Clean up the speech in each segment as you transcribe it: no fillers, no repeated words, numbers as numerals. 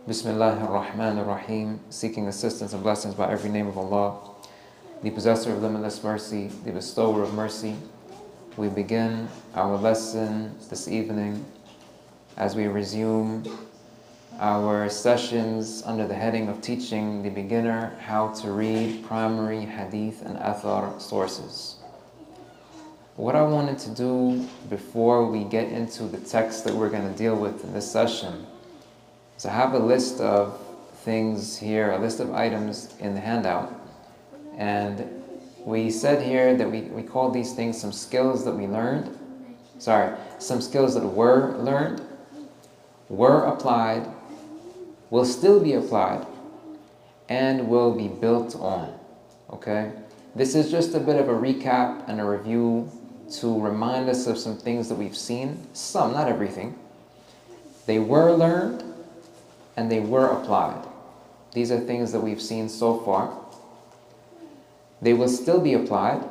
Bismillah ar-Rahman ar-Rahim, seeking assistance and blessings by every name of Allah, the possessor of limitless mercy, the bestower of mercy. We begin our lesson this evening as we resume our sessions under the heading of teaching the beginner how to read primary hadith and athar sources. What I wanted to do before we get into the text that we're going to deal with in this session is I have a list of things here, a list of items in the handout, and we said here that we call these things some skills that we learned, some skills that were learned, were applied, will still be applied, and will be built on. Okay? This is just a bit of a recap and a review to remind us of some things that we've seen. Some, not everything. They were learned and they were applied. These are things that we've seen so far. They will still be applied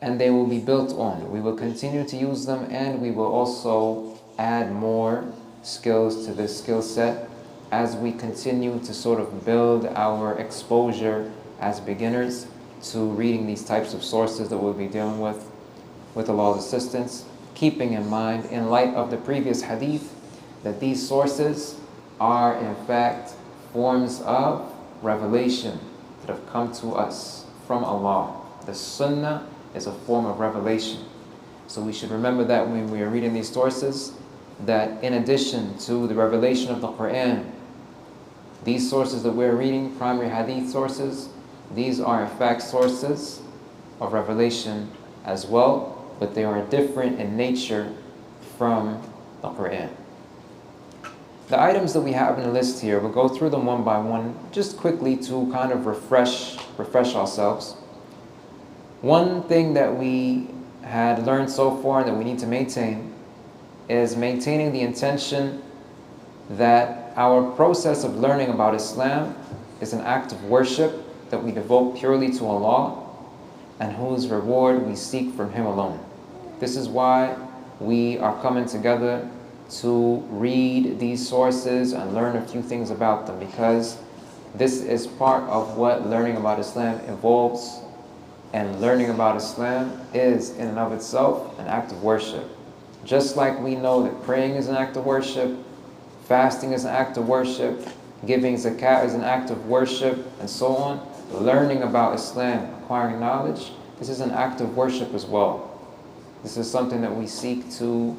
and they will be built on. We will continue to use them, and we will also add more skills to this skill set as we continue to sort of build our exposure as beginners to reading these types of sources that we'll be dealing with Allah's assistance, keeping in mind, in light of the previous hadith, that these sources are in fact forms of revelation that have come to us from Allah. The Sunnah is a form of revelation. So we should remember that when we are reading these sources, that in addition to the revelation of the Quran, these sources that we're reading, primary hadith sources, these are in fact sources of revelation as well, but they are different in nature from the Quran. The items that we have in the list here, we'll go through them one by one, just quickly to kind of refresh ourselves. One thing that we had learned so far that we need to maintain is maintaining the intention that our process of learning about Islam is an act of worship that we devote purely to Allah and whose reward we seek from Him alone. This is why we are coming together to read these sources and learn a few things about them, because this is part of what learning about Islam involves, and learning about Islam is in and of itself an act of worship. Just like we know that praying is an act of worship, fasting is an act of worship, giving zakat is an act of worship, and so on, learning about Islam, acquiring knowledge, this is an act of worship as well. This is something that we seek to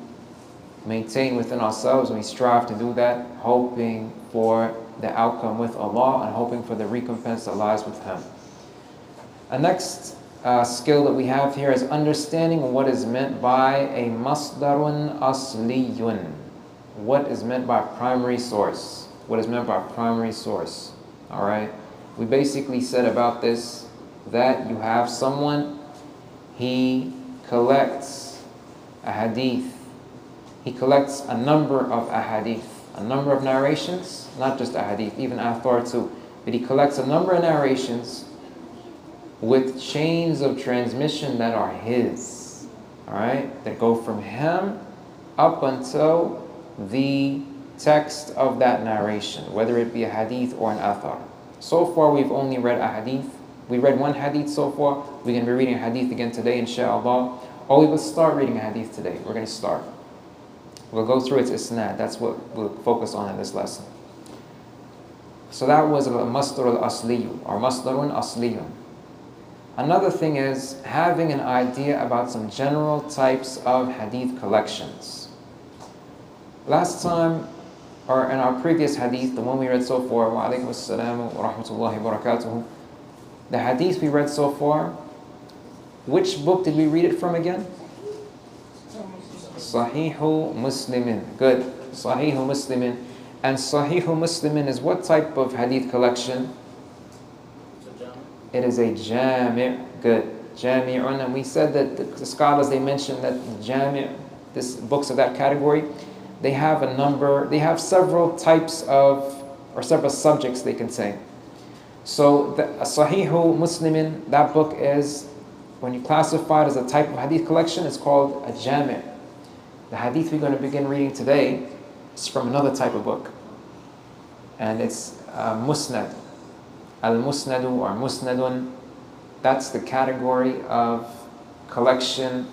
maintain within ourselves, and we strive to do that, hoping for the outcome with Allah and hoping for the recompense that lies with Him. A next skill that we have here is understanding what is meant by a masdarun asliyun. What is meant by primary source? What is meant by primary source? Alright? We basically said about this that you have someone, he collects a hadith. He collects a number of ahadith, a number of narrations, not just ahadith, even Athar too. But he collects a number of narrations with chains of transmission that are his, alright, that go from him up until the text of that narration, whether it be a hadith or an athar. So far we've only read a hadith. We read one hadith so far. We're going to be reading a hadith again today, inshallah. Or we will start reading a hadith today. We're going to start. We'll go through its isnad. That's what we'll focus on in this lesson. So that was about masdar al-asliyu, or masdarun asliyun. Another thing is having an idea about some general types of hadith collections. Last time, or in our previous hadith, the one we read so far, wa alaykum as-salam wa rahmatullahi wa barakatuhu, the hadith we read so far, which book did we read it from again? Sahihu Muslimin. Good. Sahihu Muslimin. And Sahihu Muslimin is what type of hadith collection? It is a jami'. Good. Jami'un. And we said that the scholars, they mentioned that the jami', books of that category, they have a number, they have several types of, or several subjects they can say. So the Sahihu Muslimin, that book is, when you classify it as a type of hadith collection, it's called a jami'. The hadith we're going to begin reading today is from another type of book. and it's musnad. Al-musnadu or musnadun, that's the category of collection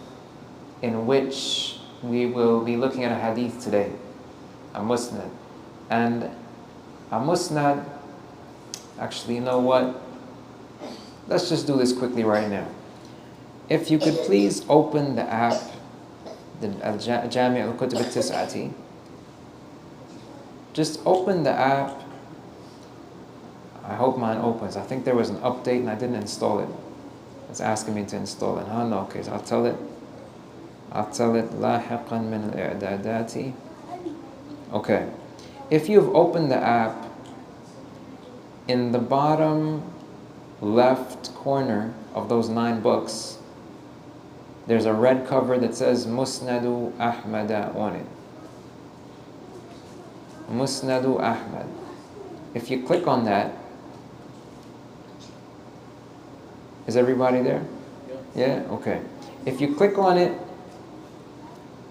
in which we will be looking at a hadith today, a musnad. And a musnad, actually, you know what? Let's just do this quickly right now. If you could please open the app, the Jami' al-Kutub al-Tis'ati. Just open the app. I hope mine opens. I think there was an update and I didn't install it. It's asking me to install it. No, okay, so I'll tell it. لاحقا من الإعدادات. Okay. If you've opened the app, in the bottom left corner of those 9 books, there's a red cover that says Musnadu Ahmada on it. Musnadu Ahmad. If you click on that, is everybody there? Yeah? Okay. If you click on it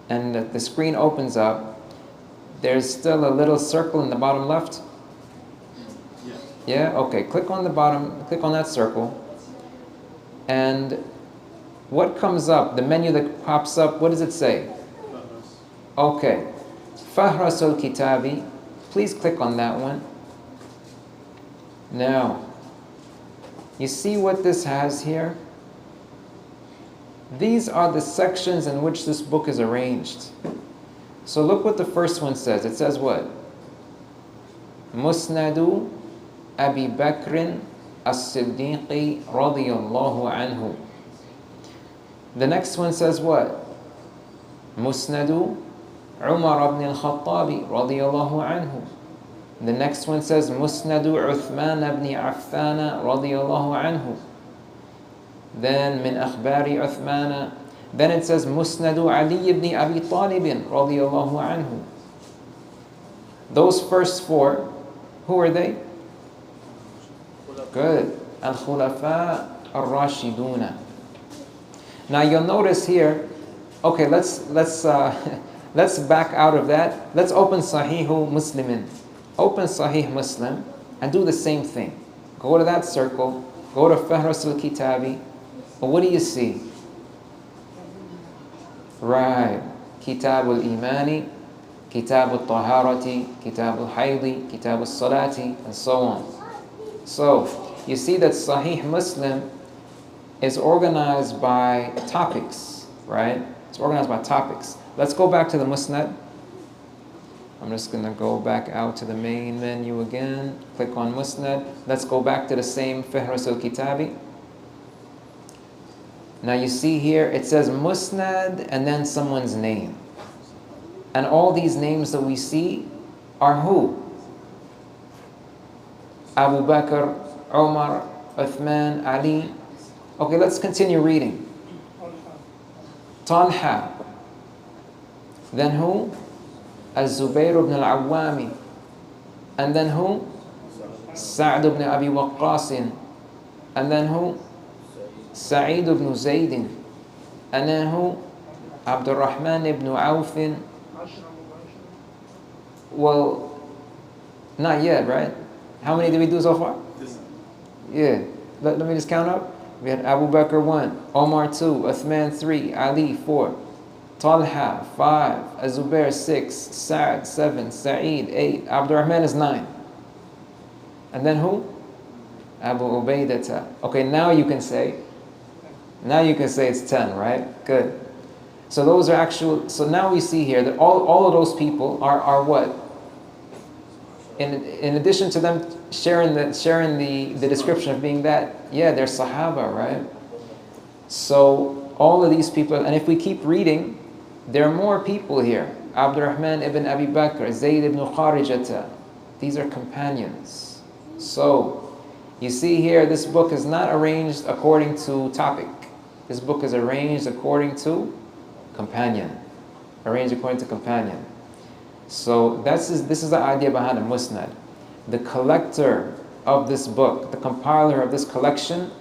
and the screen opens up, there's still a little circle in the bottom left? Yeah? Okay. Click on the bottom, click on that circle, and what comes up, the menu that pops up, what does it say? Okay. Fahrasul Kitabi. Please click on that one. Now, you see what this has here? These are the sections in which this book is arranged. So look what the first one says. It says what? Musnadu Abi Bakr as-Siddiqi radiyallahu anhu. The next one says what? Musnadu Umar ibn al-Khattabi radiyallahu anhu. The next one says Musnadu Uthman ibn Affan radiyallahu anhu. Then min akhbari Uthman. Then it says Musnadu Ali ibn Abi Talib radiyallahu anhu. Those first 4, who are they? Good. Al-Khulafa al-Rashiduna. Now you'll notice here, okay, let's back out of that. Let's open Sahihu Muslimin. Open Sahih Muslim and do the same thing. Go to that circle, go to Fahras al-Kitabi. But what do you see? Right. Kitab al-Imani, Kitab al-Taharati, Kitab al-Haydi, Kitab al-Salati, and so on. So, you see that Sahih Muslim is organized by topics, right? It's organized by topics. Let's go back to the Musnad. I'm just going to go back out to the main menu again. Click on Musnad. Let's go back to the same Fihras al-Kitabi. Now you see here, it says Musnad and then someone's name. And all these names that we see are who? Abu Bakr, Umar, Uthman, Ali. Okay, let's continue reading. Talha. Then who? Az-Zubayr ibn al-Awwami. And then who? Sa'd ibn Abi Waqqas. And then who? Sa'id ibn Zayd. And then who? Abdul Rahman ibn Auf. Well, not yet, right? How many did we do so far? Yeah. Let me just count up. We had Abu Bakr 1, Omar 2, Uthman 3, Ali 4, Talha 5, Az-Zubair 6, Sa'd 7, Sa'id 8, Abdul Rahman is 9. And then who? Abu Ubaidah. Okay, now you can say it's 10, right? Good. So those are actual, so now we see here that all of those people are what? In addition to them sharing the description of being that, yeah, they're Sahaba, right? So all of these people, and if we keep reading, there are more people here. Abdurrahman ibn Abi Bakr, Zayd ibn Kharijata. These are companions. So you see here, this book is not arranged according to topic. This book is arranged according to companion. Arranged according to companion. So this is the idea behind a musnad. The collector of this book, the compiler of this collection,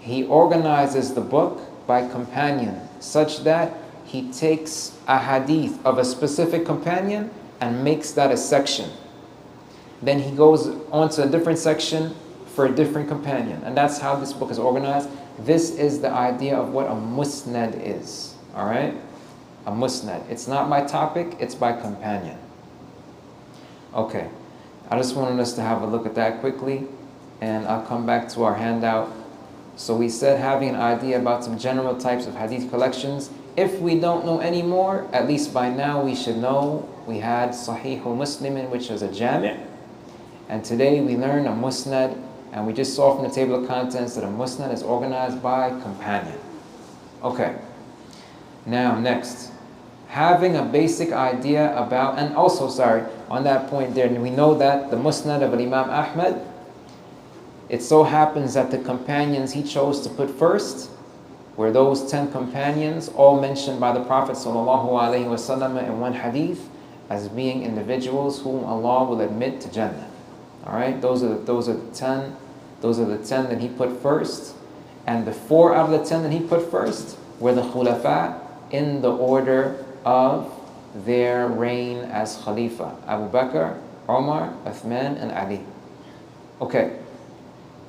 he organizes the book by companion, such that he takes a hadith of a specific companion and makes that a section. then he goes on to a different section for a different companion. And that's how this book is organized. This is the idea of what a musnad is. All right? A musnad. It's not by topic, it's by companion. Okay. I just wanted us to have a look at that quickly, and I'll come back to our handout. So we said having an idea about some general types of hadith collections. If we don't know any more, at least by now we should know we had Sahih Muslim, which is a jami', and today we learn a musnad, and we just saw from the table of contents that a musnad is organized by companion. Okay. Now next, having a basic idea about, and also on that point there, we know that the musnad of Imam Ahmad, it so happens that the companions he chose to put first were those 10 companions, all mentioned by the Prophet ﷺ in one hadith as being individuals whom Allah will admit to Jannah. All right, those are the 10. Those are the 10 that he put first, and the 4 out of the 10 that he put first were the khulafa in the order of their reign as Khalifa: Abu Bakr, Umar, Uthman, and Ali. Okay.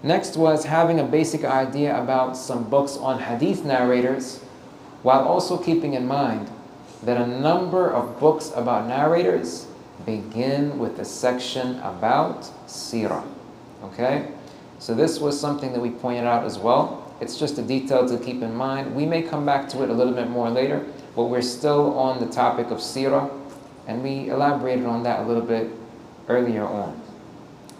Next was having a basic idea about some books on hadith narrators, while also keeping in mind that a number of books about narrators begin with a section about seerah. Okay? So this was something that we pointed out as well. It's just a detail to keep in mind. We may come back to it a little bit more later, but we're still on the topic of seerah, and we elaborated on that a little bit earlier on.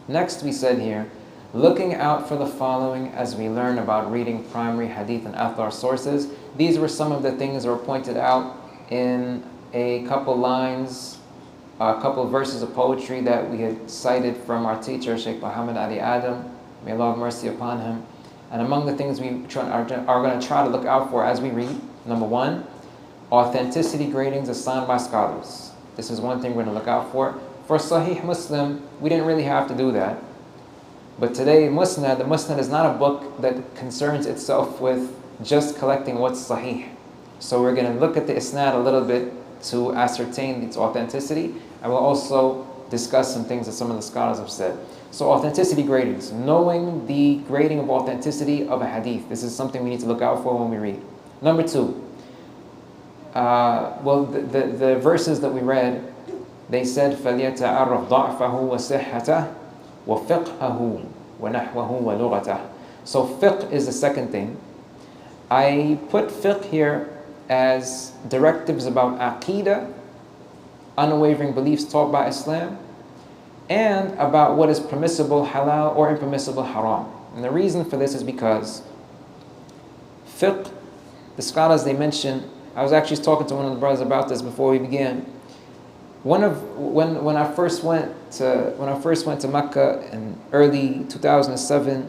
Next we said here, looking out for the following as we learn about reading primary hadith and athar sources. These were some of the things that were pointed out in a couple lines, a couple verses of poetry that we had cited from our teacher, Sheikh Muhammad Ali Adam, may Allah have mercy upon him. And among the things we are going to try to look out for as we read, number 1, authenticity gradings assigned by scholars. This is one thing we're going to look out for. For Sahih Muslim, we didn't really have to do that. But today, the Musnad is not a book that concerns itself with just collecting what's Sahih. So we're going to look at the Isnad a little bit to ascertain its authenticity, and we'll also discuss some things that some of the scholars have said. So authenticity gradings, knowing the grading of authenticity of a hadith. This is something we need to look out for when we read. Number 2, the verses that we read, they said, فَلْيَتَعَرَّفْ ضَعْفَهُ وَصِحَّتَهُ وَفِقْهَهُ وَنَحْوَهُ وَلُغَتَهُ. So fiqh is the second thing. I put fiqh here as directives about aqeedah, unwavering beliefs taught by Islam, and about what is permissible halal or impermissible haram. And the reason for this is because fiqh, the scholars they mention, I was actually talking to one of the brothers about this before we began. When I first went to Mecca in early 2007,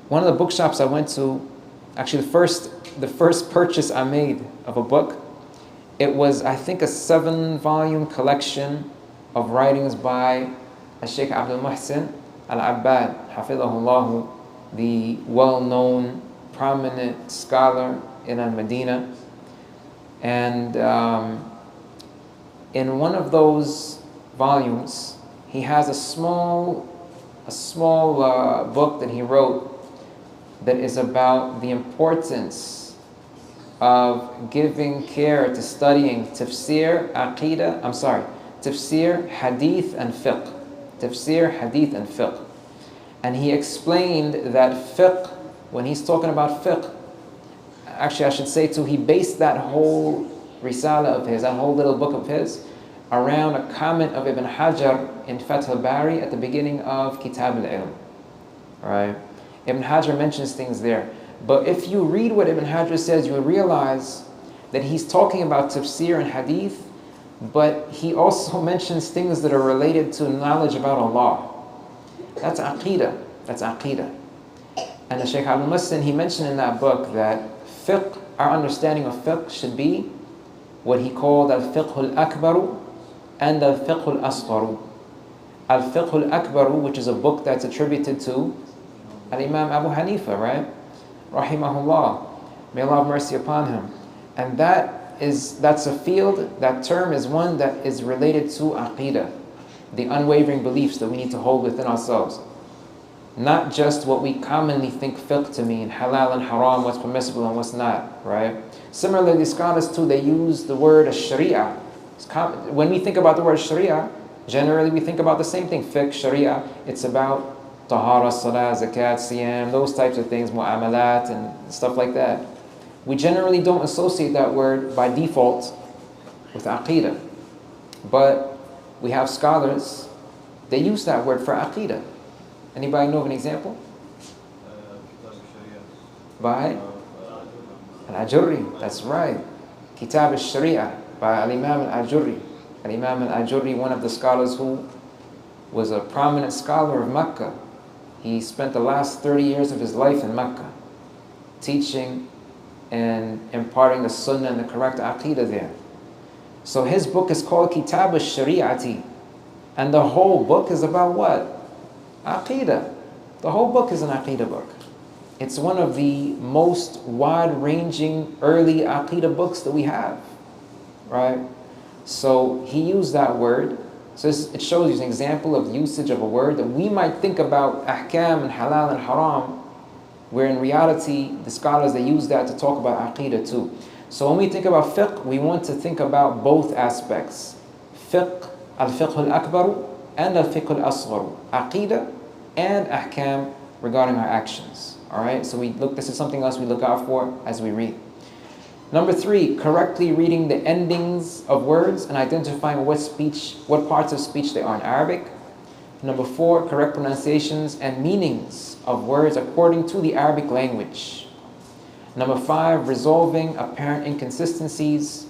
one of the bookshops I went to, actually the first purchase I made of a book, it was, I think, a 7-volume collection of writings by Sheikh Abdul Muhsin Al-Abbad, Hafidhahullah, the well-known, prominent scholar in Al-Madinah. And in one of those volumes, he has a small book that he wrote that is about the importance of giving care to studying tafsir, tafsir, hadith, and fiqh. Tafsir, hadith, and fiqh. And he explained that fiqh, when he's talking about fiqh, actually I should say too, he based that whole risala of his, that whole little book of his, around a comment of Ibn Hajar in Fath al-Bari at the beginning of Kitab al-Ilm. Right? Ibn Hajar mentions things there. But if you read what Ibn Hajar says, you will realize that he's talking about tafsir and hadith, but he also mentions things that are related to knowledge about Allah. That's aqeedah. That's aqeedah. And the Shaykh Abdul Muhsin, he mentioned in that book that fiqh, our understanding of fiqh should be what he called al-fiqh al-akbaru and al-fiqh al-asgharu. Al-fiqh al-akbaru, which is a book that's attributed to Al-Imam Abu Hanifa, right? Rahimahullah. May Allah have mercy upon him. And that's a field, that term is one that is related to aqeedah. the unwavering beliefs that we need to hold within ourselves. Not just what we commonly think fiqh to mean, halal and haram, what's permissible and what's not, right? Similarly, scholars too, they use the word sharia. When we think about the word sharia, generally we think about the same thing, fiqh, sharia. It's about tahara, salah, zakat, siyam, those types of things, mu'amalat and stuff like that. We generally don't associate that word by default with aqidah. But we have scholars, they use that word for aqidah. Anybody know of an example? By al-Ajurri, that's right. Kitab al-Sharia by al-Imam al-Ajurri. Al-Imam al-Ajurri, one of the scholars who was a prominent scholar of Mecca. He spent the last 30 years of his life in Mecca, teaching and imparting the sunnah and the correct aqidah there. So his book is called Kitab al-Shari'ati. And the whole book is about what? Aqidah. The whole book is an aqidah book. It's one of the most wide-ranging early aqidah books that we have, right? So he used that word. So it shows you an example of the usage of a word that we might think about ahkam and halal and haram, where in reality, the scholars, they use that to talk about aqidah too. So when we think about fiqh, we want to think about both aspects. Fiqh, al-fiqh al-akbar and al-fiqh al-asghar. Aqidah and ahkam regarding our actions. Alright, so this is something else we look out for as we read. Number 3, correctly reading the endings of words and identifying what parts of speech they are in Arabic. Number 4, correct pronunciations and meanings of words according to the Arabic language. Number 5, resolving apparent inconsistencies.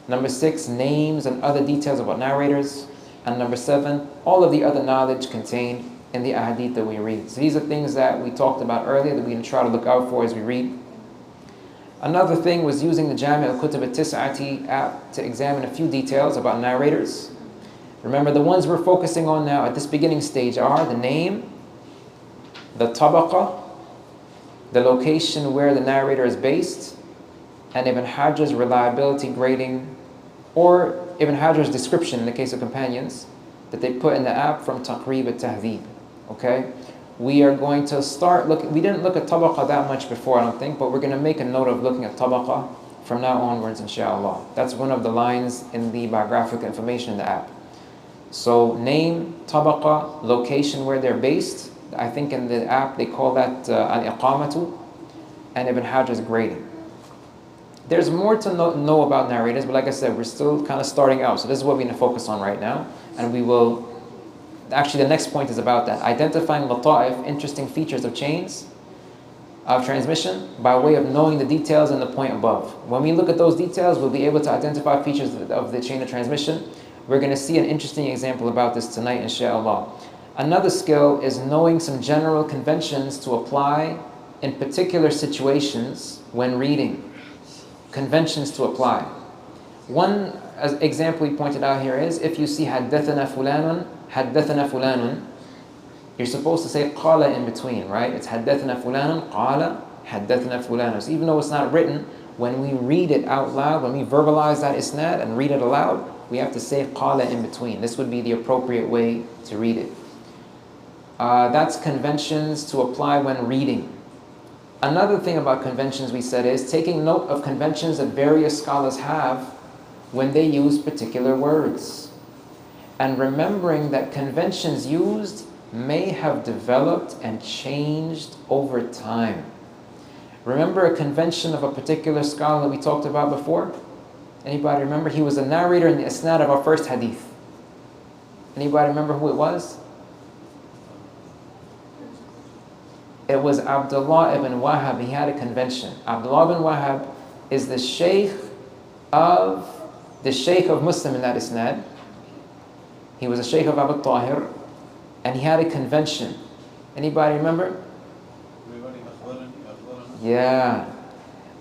Number 6, names and other details about narrators. And number 7, all of the other knowledge contained in the ahadith that we read. So these are things that we talked about earlier that we can try to look out for as we read. Another thing was using the Jami' al-Kutub al-Tis'ati app to examine a few details about narrators. Remember, the ones we're focusing on now at this beginning stage are the name, the tabaqa, the location where the narrator is based, and Ibn Hajar's reliability grading, or Ibn Hajar's description in the case of companions that they put in the app from Taqrib al-Tahdhib. Okay? We are going to start looking, we didn't look at tabaqa that much before, I don't think, but we're going to make a note of looking at tabaqa from now onwards, inshallah. That's one of the lines in the biographical information in the app. So name, tabaqa, location where they're based. I think in the app they call that al-iqamatu, and Ibn Hajar's grading. There's more to know about narrators, but like I said, we're still kind of starting out. So this is what we're going to focus on right now. And we will, actually the next point is about that. Identifying lata'if, interesting features of chains of transmission by way of knowing the details in the point above. When we look at those details, we'll be able to identify features of the chain of transmission. We're going to see an interesting example about this tonight, inshallah. Another skill is knowing some general conventions to apply in particular situations when reading. Conventions to apply. One example we pointed out here is if you see haddathana fulanun, you're supposed to say qala in between, right? It's haddathana fulanun, qala, haddathana fulanun. So even though it's not written, when we read it out loud, when we verbalize that isnad and read it aloud, we have to say qala in between. This would be the appropriate way to read it. That's conventions to apply when reading. Another thing about conventions we said is taking note of conventions that various scholars have when they use particular words. And remembering that conventions used may have developed and changed over time. Remember a convention of a particular scholar that we talked about before? Anybody remember? He was a narrator in the isnad of our first hadith. Anybody remember who it was? It was Abdullah ibn Wahab. He had a convention. Abdullah ibn Wahab is the sheikh of Muslim in that isnad. He was a sheikh of Abu Tahir, and he had a convention. Anybody remember? Yeah.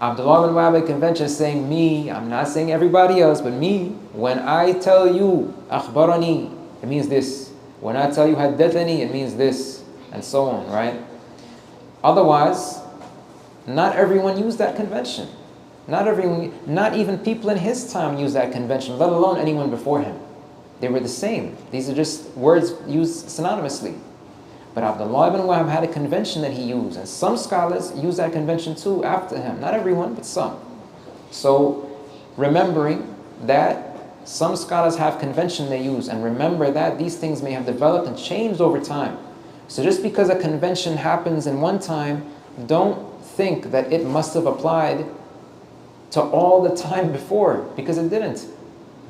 Abdullah ibn Wahab convention is saying me, I'm not saying everybody else, but me, when I tell you akhbarani, it means this. When I tell you haddathani, it means this, and so on, right? Otherwise, not everyone used that convention. Not even people in his time used that convention, let alone anyone before him. They were the same. These are just words used synonymously. But Abdullah ibn Wahab had a convention that he used, and some scholars use that convention too after him. Not everyone, but some. So remembering that some scholars have convention they use, and remember that these things may have developed and changed over time. So just because a convention happens in one time, don't think that it must have applied to all the time before, because it didn't.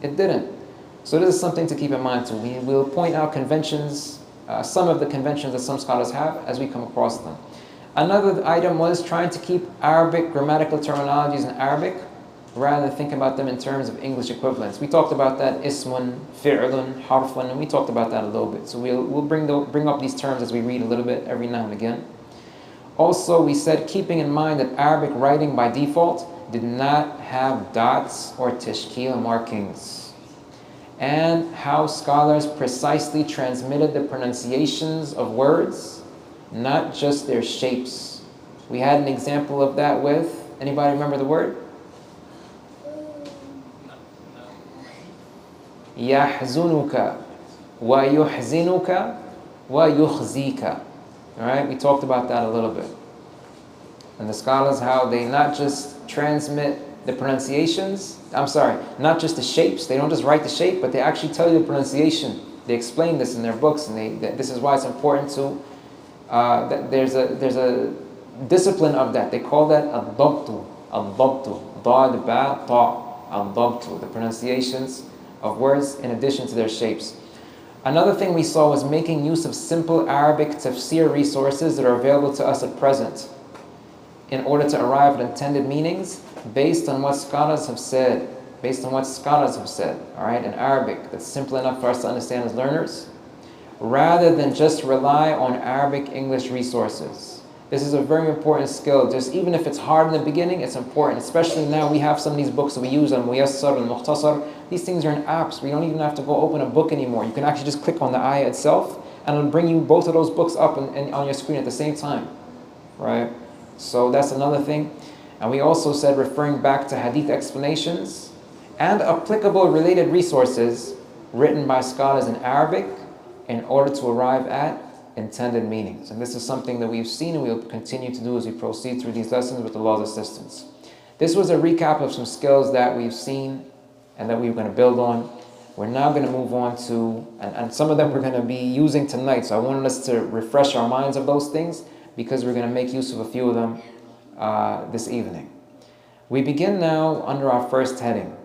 It didn't. So this is something to keep in mind too. We will point out conventions, some of the conventions that some scholars have as we come across them. Another item was trying to keep Arabic grammatical terminologies in Arabic rather than think about them in terms of English equivalents. We talked about that, ismun, fi'lun, harfun, and we talked about that a little bit. So we'll bring up these terms as we read a little bit every now and again. Also, we said keeping in mind that Arabic writing by default did not have dots or tashkil markings, and how scholars precisely transmitted the pronunciations of words, not just their shapes. We had an example of that with, anybody remember the word? يحزنك ويحزنك ويخزيك. Alright, we talked about that a little bit. And the scholars, how they not just transmit the pronunciations, not just the shapes, they don't just write the shape, but they actually tell you the pronunciation. They explain this in their books, and this is why it's important to, that there's a discipline of that. They call that al-dabtu, dad, ba, ta, al-dabtu, the pronunciations of words in addition to their shapes. Another thing we saw was making use of simple Arabic tafsir resources that are available to us at present in order to arrive at intended meanings based on what scholars have said, all right, in Arabic, that's simple enough for us to understand as learners, rather than just rely on Arabic English resources. This is a very important skill. Just even if it's hard in the beginning, it's important. Especially now we have some of these books that we use on Muyassar and Mukhtasar. These things are in apps. We don't even have to go open a book anymore. You can actually just click on the ayah itself, and it'll bring you both of those books up and on your screen at the same time, right? So that's another thing. And we also said referring back to hadith explanations and applicable related resources written by scholars in Arabic in order to arrive at intended meanings. And this is something that we've seen and we'll continue to do as we proceed through these lessons with Allah's assistance. This was a recap of some skills that we've seen and that we're going to build on. We're now going to move on to, and some of them we're going to be using tonight, so I wanted us to refresh our minds of those things because we're going to make use of a few of them this evening. We begin now under our first heading.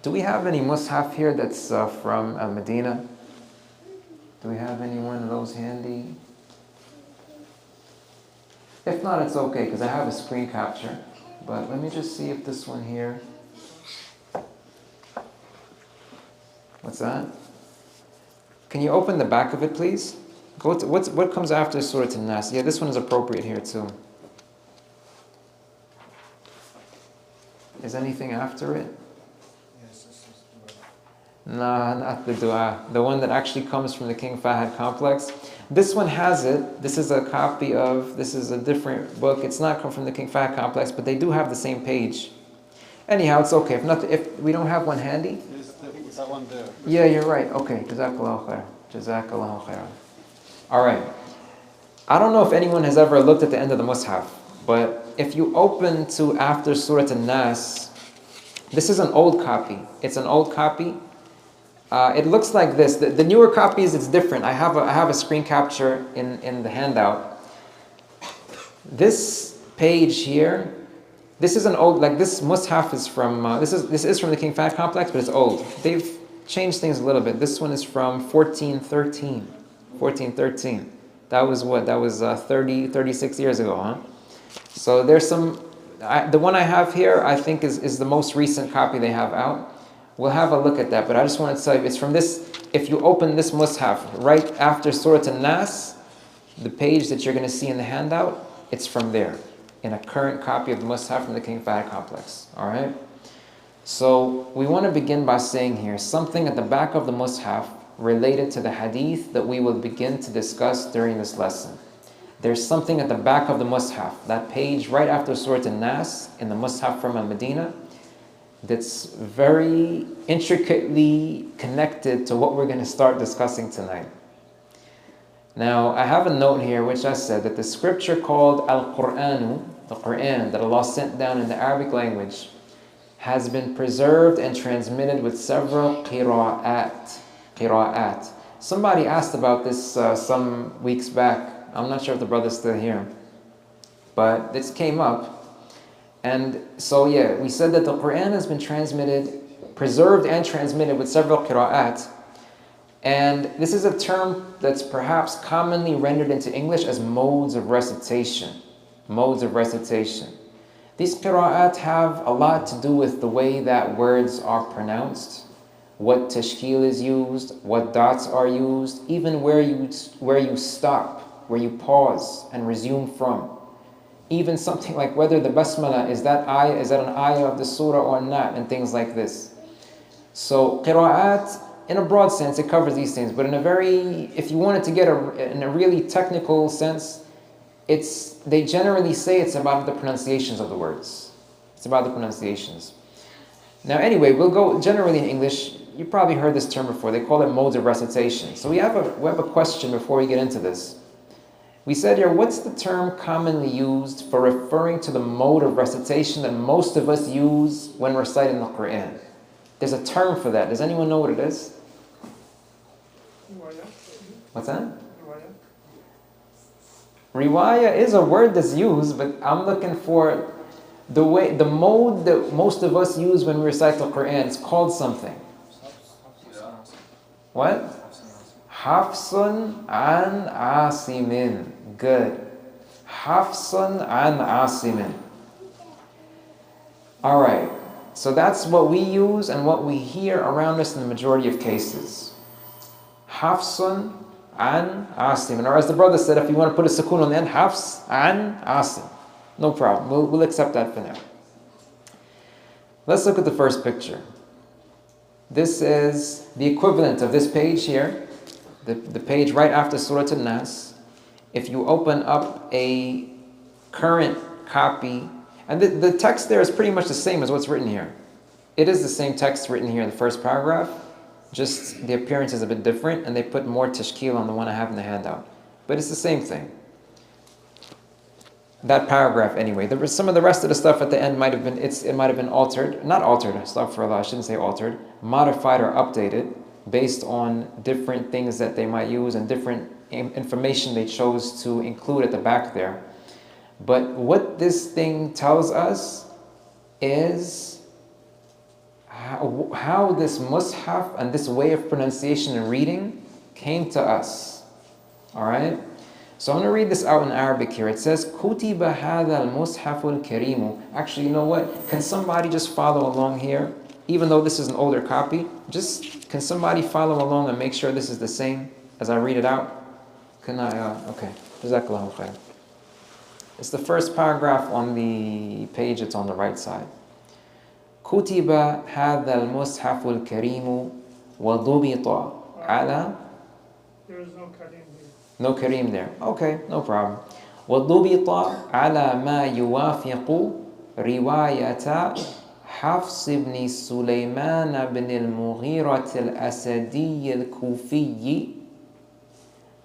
Do we have any mushaf here that's from Medina? Do we have any one of those handy? If not, it's okay, because I have a screen capture. But let me just see if this one here. What's that? Can you open the back of it, please? Go to what comes after Surah An-Nas? Yeah, this one is appropriate here too. Is anything after it? No, not the dua. The one that actually comes from the King Fahd complex. This one has it. This is a copy of, this is a different book. It's not come from the King Fahd complex, but they do have the same page. Anyhow, it's okay. If we don't have one handy. Is that one there? Yeah, you're right. Okay. Jazakallahu khair. Jazakallahu khair. All right. I don't know if anyone has ever looked at the end of the mushaf, but if you open to after Surah An-Nas, this is an old copy. It's an old copy. It looks like this. The newer copies, it's different. I have a screen capture in the handout. This page here, this is an old, like this mushaf is from, this is from the King Fahd complex, but it's old. They've changed things a little bit. This one is from 1413. 1413. That was what? That was 36 years ago, huh? So there's some, the one I have here, I think is the most recent copy they have out. We'll have a look at that, but I just want to tell you, it's from this, if you open this mushaf, right after Surah An-Nas, the page that you're going to see in the handout, it's from there, in a current copy of the mushaf from the King Fahd complex, alright? So, we want to begin by saying here, something at the back of the mushaf related to the hadith that we will begin to discuss during this lesson. There's something at the back of the mushaf, that page right after Surah An-Nas, in the mushaf from Al-Medina, that's very intricately connected to what we're going to start discussing tonight. Now, I have a note here which I said that the scripture called al-Qur'anu, the Quran that Allah sent down in the Arabic language, has been preserved and transmitted with several qira'at. Somebody asked about this some weeks back. I'm not sure if the brother's still here, but this came up. And so yeah, we said that the Quran has been preserved and transmitted with several qira'at. And this is a term that's perhaps commonly rendered into English as modes of recitation. Modes of recitation. These qira'at have a lot to do with the way that words are pronounced, what tashkil is used, what dots are used, even where you stop, where you pause and resume from. Even something like whether the basmala is that an ayah of the surah or not, and things like this. So qira'at, in a broad sense, it covers these things, but if you wanted to get in a really technical sense, they generally say it's about the pronunciations of the words. It's about the pronunciations. Now anyway, we'll go generally in English. You probably heard this term before. They call it modes of recitation. So we have a question before we get into this. We said here, what's the term commonly used for referring to the mode of recitation that most of us use when reciting the Quran? There's a term for that. Does anyone know what it is? What's that? Riwayah is a word that's used, but I'm looking for the mode that most of us use when we recite the Quran. It's called something. What? Hafsun an asimin. Good. Hafsun an asimin. Alright. So that's what we use and what we hear around us in the majority of cases. Hafsun an asimin. Or as the brother said, if you want to put a sukoon on the end, hafs an asim. No problem. We'll accept that for now. Let's look at the first picture. This is the equivalent of this page here. The page right after Surah An-Nas. If you open up a current copy, and the text there is pretty much the same as what's written here. It is the same text written here in the first paragraph, just the appearance is a bit different, and they put more tashkil on the one I have in the handout. But it's the same thing. That paragraph anyway. There was some of the rest of the stuff at the end might have been altered. Not altered, astaghfirullah, I shouldn't say altered. Modified or updated based on different things that they might use and different information they chose to include at the back there. But what this thing tells us is how this mushaf and this way of pronunciation and reading came to us. Alright? So I'm going to read this out in Arabic here. It says, كُتِبَ هَذَا الْمُصْحَفُ الْكَرِيمُ. Actually, you know what? Can somebody just follow along here? Even though this is an older copy, can somebody follow along and make sure this is the same as I read it out? Can I? Okay. Jazakallahu khair. It's the first paragraph on the page. It's on the right side. كُتِبَ هَذَا الْمُصْحَفُ الْكَرِيمُ وَضُبِطَ عَلَى. There is no karim here. No kareem there. Okay, no problem. وَضُبِطَ عَلَى مَا يُوَافِقُ رِوَايَةَ حفص بن سليمان بن المغيرة الأسدي الكوفي.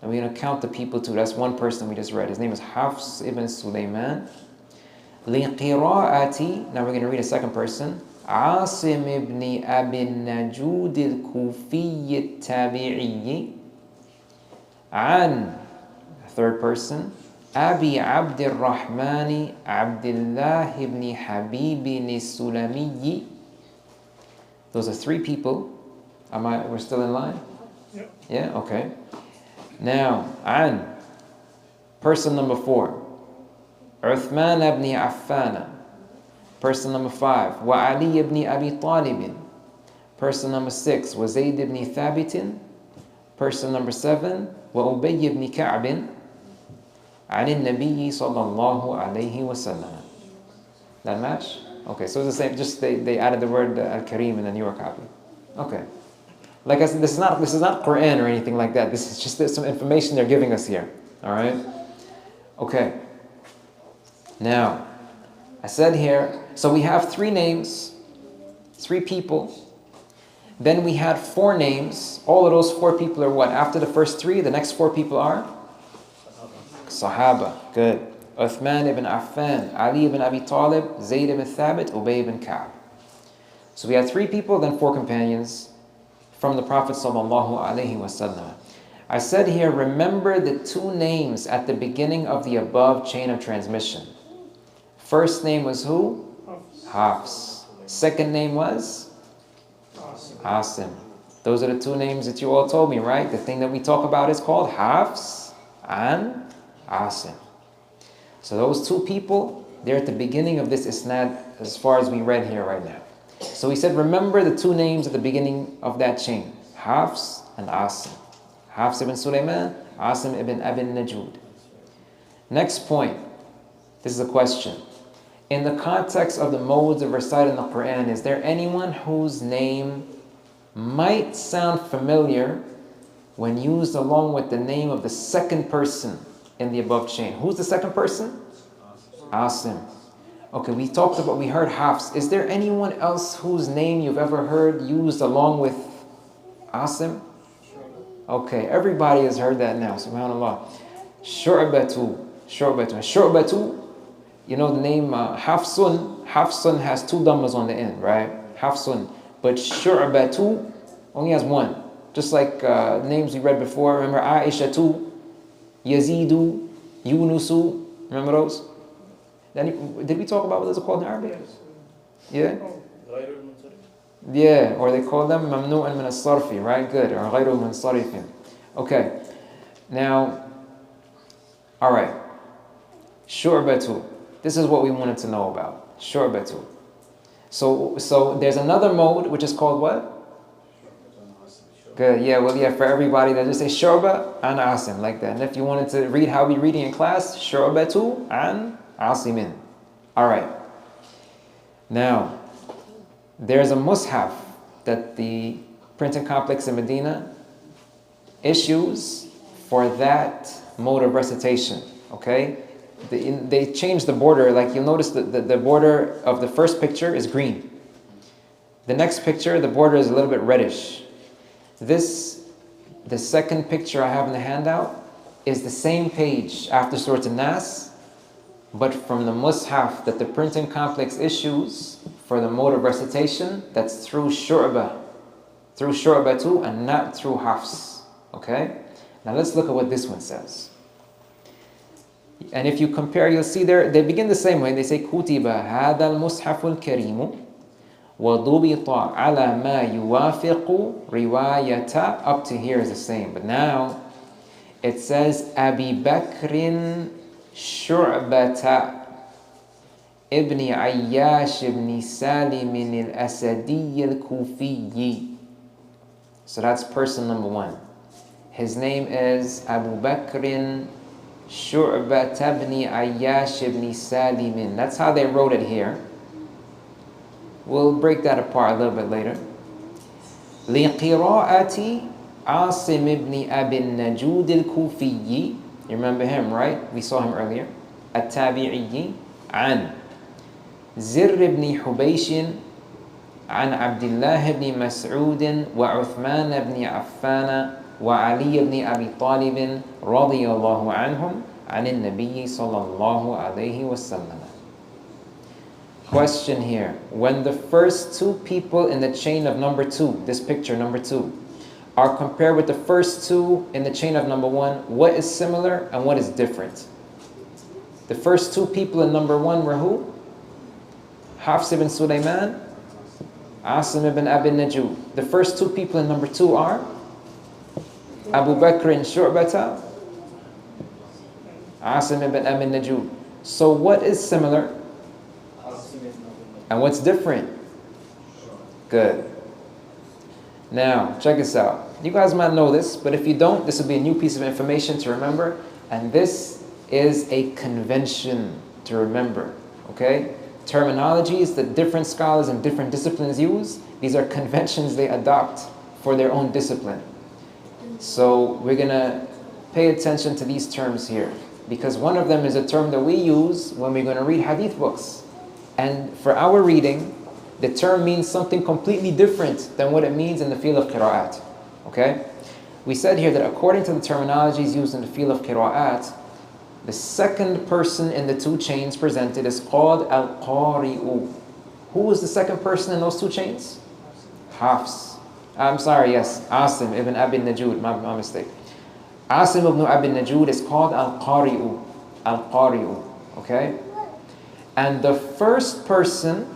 And we're going to count the people too. That's one person we just read. His name is Hafs ibn Sulaiman. لقراءة. Now we're going to read a second person. عاصم ibn أبي النجود الكوفي التابعي. عن. Third person. أبي عبد الرحمن عبد الله بن حبيب السلمي. Those are three people. We're still in line? Yep. Yeah, okay. Now, عن. Person number 4. عثمان بن عفان. Person number 5. وعلي بن أبي طالب. Person number 6. وزيد بن ثابت. Person number 7. وأبي بن كعب. عن النبي صلى الله عليه وسلم. That match? Okay, so it's the same. Just they added the word al-Kareem in the newer copy. Okay. Like I said, this is not Quran or anything like that. This is just some information they're giving us here. All right. Okay. Now, I said here. So we have 3 names 3 people. Then we had 4 names. All of those 4 people are what? After the first 3, the next 4 people are? Sahaba. Good. Uthman ibn Affan, Ali ibn Abi Talib, Zayd ibn Thabit, Ubay ibn Ka'b. So we had 3 people, then 4 companions from the Prophet sallallahu alaihi wasallam. I said here, remember the 2 names at the beginning of the above chain of transmission. First name was who? Hafs. Second name was? Asim. Those are the 2 names that you all told me, right? The thing that we talk about is called Hafs and Asim. So those 2 people, they're at the beginning of this isnad as far as we read here right now. So he said, remember the 2 names at the beginning of that chain. Hafs and Asim. Hafs ibn Sulaiman, Asim ibn Abi Najud. Next point. This is a question. In the context of the modes of reciting the Quran, is there anyone whose name might sound familiar when used along with the name of the second person in the above chain? Who's the second person? Asim. Okay, we heard Hafs. Is there anyone else whose name you've ever heard used along with Asim? Okay, everybody has heard that now, subhanAllah. Shu'batu. You know the name Hafsun. Hafsun has 2 dhammas on the end, right? Hafsun. But Shu'batu only has 1. Just like names we read before. Remember Aishatu, Yazidu, Yunusu. Remember those? Did we talk about what those are called in Arabic? Yeah? Yeah, or they call them Mamnu'an min as-sarfi, right? Good. Or Ghayru min sarifin. Okay. Now, alright. Shu'batu. This is what we wanted to know about. Shu'batu. So there's another mode which is called what? Good. Yeah, well, yeah, for everybody that just say Shu'ba and Asim, like that. And if you wanted to read how we reading in class, Shu'batu and Asimin. Alright. Now, there's a mushaf that the printing complex in Medina issues for that mode of recitation. Okay? They changed the border. Like you'll notice that the border of the first picture is green. The next picture, the border is a little bit reddish. The second picture I have in the handout is the same page after Surah An-Nas, but from the mushaf that the printing complex issues for the mode of recitation, that's through Shu'bah. Through Shu'bah too, and not through Hafs. Okay? Now let's look at what this one says. And if you compare, you'll see there, they begin the same way. They say, كُتِبَ هَذَا الْمُصْحَفُ الْكَرِيمُ وَضُبِطَ عَلَى مَا يُوَافِقُ رِوَايَةَ. Up to here is the same. But now, it says, أَبِي بَكْرٍ شُعْبَةَ ابن عياش بن سالم الأسدي الكوفي. So that's person number 1. His name is Abu Bakr Shu'bah ibn Ayyash ibn Salim. That's how they wrote it here. We'll break that apart a little bit later. لقراءة عاصم ابن أبي النجود الكوفي. You remember him, right? We saw him earlier. التابعي عن زر بن حبيش عن عبد الله بن مسعود وعثمان بن عفان وعلي بن أبي طالب رضي الله عنهم عن النبي صلى الله عليه وسلم. Question here. When the first 2 people in the chain of number 2, this picture number 2, are compared with the first 2 in the chain of number 1, what is similar and what is different? The first 2 people in number 1 were who? Hafs ibn Sulaiman, Asim ibn Abi Najud. The first 2 people in number 2 are Abu Bakr and Shu'bata, Asim ibn Abi Najud. So what is similar? And what's different? Good. Now, check this out. You guys might know this, but if you don't, this will be a new piece of information to remember. And this is a convention to remember. Okay? Terminologies that different scholars and different disciplines use, these are conventions they adopt for their own discipline. So we're going to pay attention to these terms here, because one of them is a term that we use when we're going to read hadith books. And for our reading, the term means something completely different than what it means in the field of qira'at. Okay? We said here that according to the terminologies used in the field of qira'at, the second person in the two chains presented is called al-Qari'u. Who was the second person in those two chains? Hafs. I'm sorry, yes, Asim ibn Abi Najud, my mistake. Asim ibn Abi Najud is called al-Qari'u. Al-Qari'u, okay? And the first person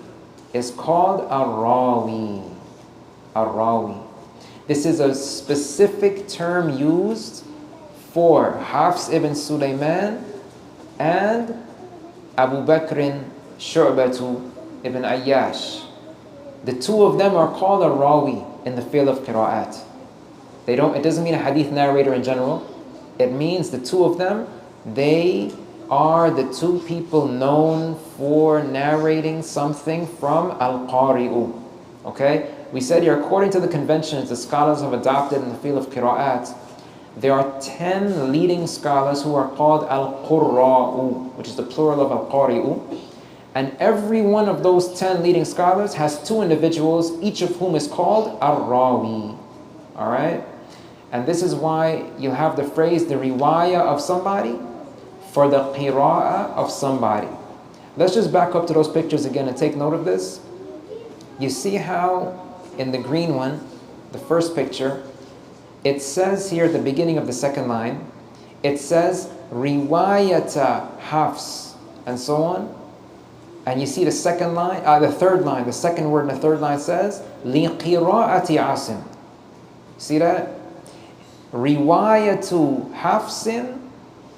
is called al-Rawi. Al-Rawi. This is a specific term used for Hafs ibn Sulaiman and Abu Bakr Shu'batu ibn Ayyash. The two of them are called al-Rawi in the field of qira'at. It doesn't mean a hadith narrator in general. It means the two of them, they are the two people known for narrating something from al-Qari'u. Okay? We said here, according to the conventions the scholars have adopted in the field of qira'at, there are 10 leading scholars who are called al-Qurra'u, which is the plural of al-Qari'u. And every one of those 10 leading scholars has two individuals, each of whom is called al-Rawi. Alright? And this is why you have the phrase, the riwayah of somebody, for the qira'ah of somebody. Let's just back up to those pictures again and take note of this. You see how in the green one, the first picture, it says here at the beginning of the second line, it says riwayata Hafs and so on. And you see the second line, the third line, the second word in the third line says liqira'ati Asim. See that? Riwayatu Hafsin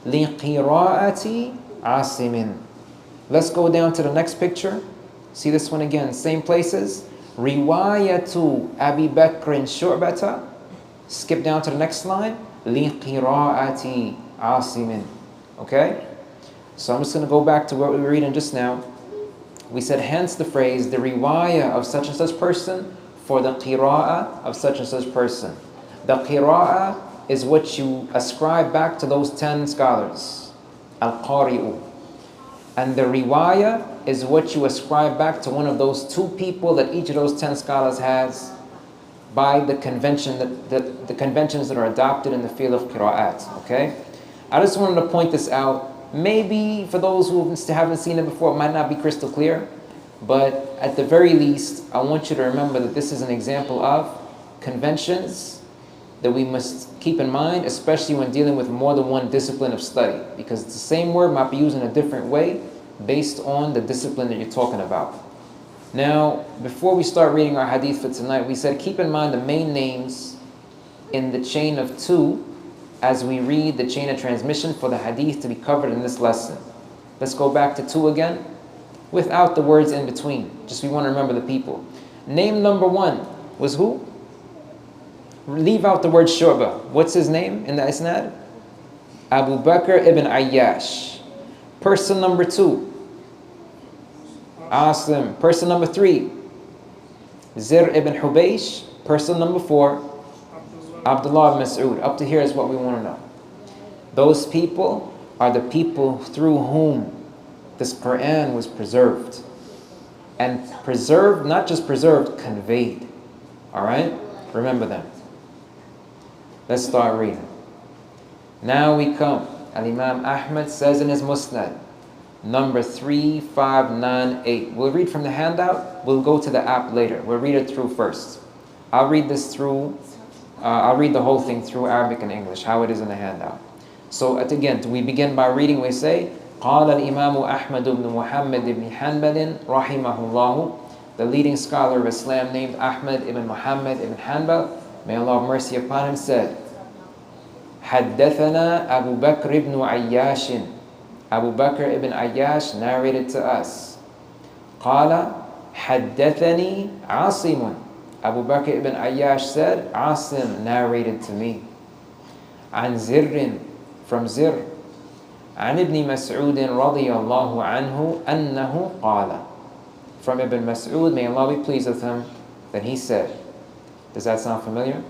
liqira'ati Asimin. Let's go down to the next picture. See this one again, same places. Riwayatu Abi Bakr Shu'bata. Skip down to the next line. Liqira'ati Asimin. Okay? So I'm just going to go back to what we were reading just now. We said hence the phrase, the riwayah of such and such person for the qira'ah of such and such person. The qira'ah is what you ascribe back to those 10 scholars. Al-Qari'u. And the riwayah is what you ascribe back to one of those two people that each of those 10 scholars has by the convention the conventions that are adopted in the field of qira'at. Okay? I just wanted to point this out. Maybe for those who haven't seen it before, it might not be crystal clear, but at the very least, I want you to remember that this is an example of conventions that we must keep in mind, especially when dealing with more than one discipline of study, because the same word might be used in a different way based on the discipline that you're talking about. Now, before we start reading our hadith for tonight, we said keep in mind the main names in the chain of two as we read the chain of transmission for the hadith to be covered in this lesson. Let's go back to 2 again, without the words in between. Just we want to remember the people. Name number 1 was who? Leave out the word Shu'bah. What's his name in the isnad? Abu Bakr ibn Ayyash. Person number 2, Asim. Person number 3, Zir ibn Hubaysh. Person number 4, Abdullah ibn Mas'ud. Up to here is what we want to know. Those people are the people through whom this Quran was preserved. And preserved, not just preserved, conveyed. Alright? Remember them. Let's start reading. Now we come. Al-Imam Ahmad says in his Musnad, number 3598. We'll read from the handout. We'll go to the app later. We'll read it through first. I'll read this through. I'll read the whole thing through Arabic and English, how it is in the handout. So again, we begin by reading. We say, قال الإمام أحمد بن محمد بن حنبل رحمه الله. The leading scholar of Islam named Ahmad ibn Muhammad ibn Hanbal, may Allah have mercy upon him, said, حدثنا أبو بكر ibn Ayyash. Abu Bakr ibn Ayyash narrated to us. قال حدثني عاصم. Abu Bakr ibn Ayyash said, Asim narrated to me. عن زر, from Zir. عن ابن مسعود رضي الله عنه أنه قال. From Ibn Mas'ud, may Allah be pleased with him, that he said. Does that sound familiar?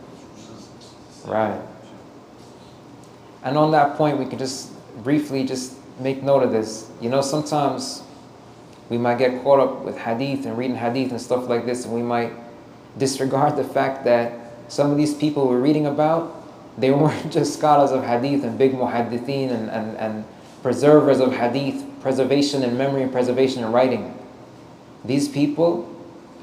Right. And on that point, we can just briefly just make note of this. You know, sometimes we might get caught up with hadith and reading hadith and stuff like this, and we might disregard the fact that some of these people we're reading about, they weren't just scholars of hadith and big muhaddithin and preservers of hadith, preservation in memory and preservation in writing. These people,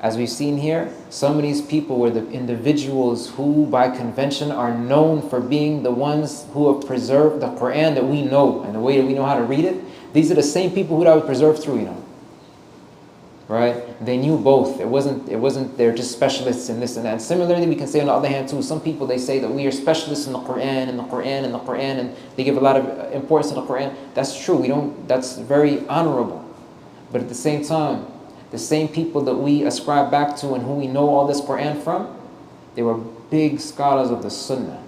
as we've seen here, some of these people were the individuals who by convention are known for being the ones who have preserved the Quran that we know and the way that we know how to read it. These are the same people who that was preserved through, right? They knew both. It wasn't they're just specialists in this and that. And similarly, we can say on the other hand too, some people, they say that we are specialists in the Quran and the Quran and the Quran, and they give a lot of importance to the Quran. That's true. That's very honorable. But at the same time, the same people that we ascribe back to and who we know all this Quran from, they were big scholars of the Sunnah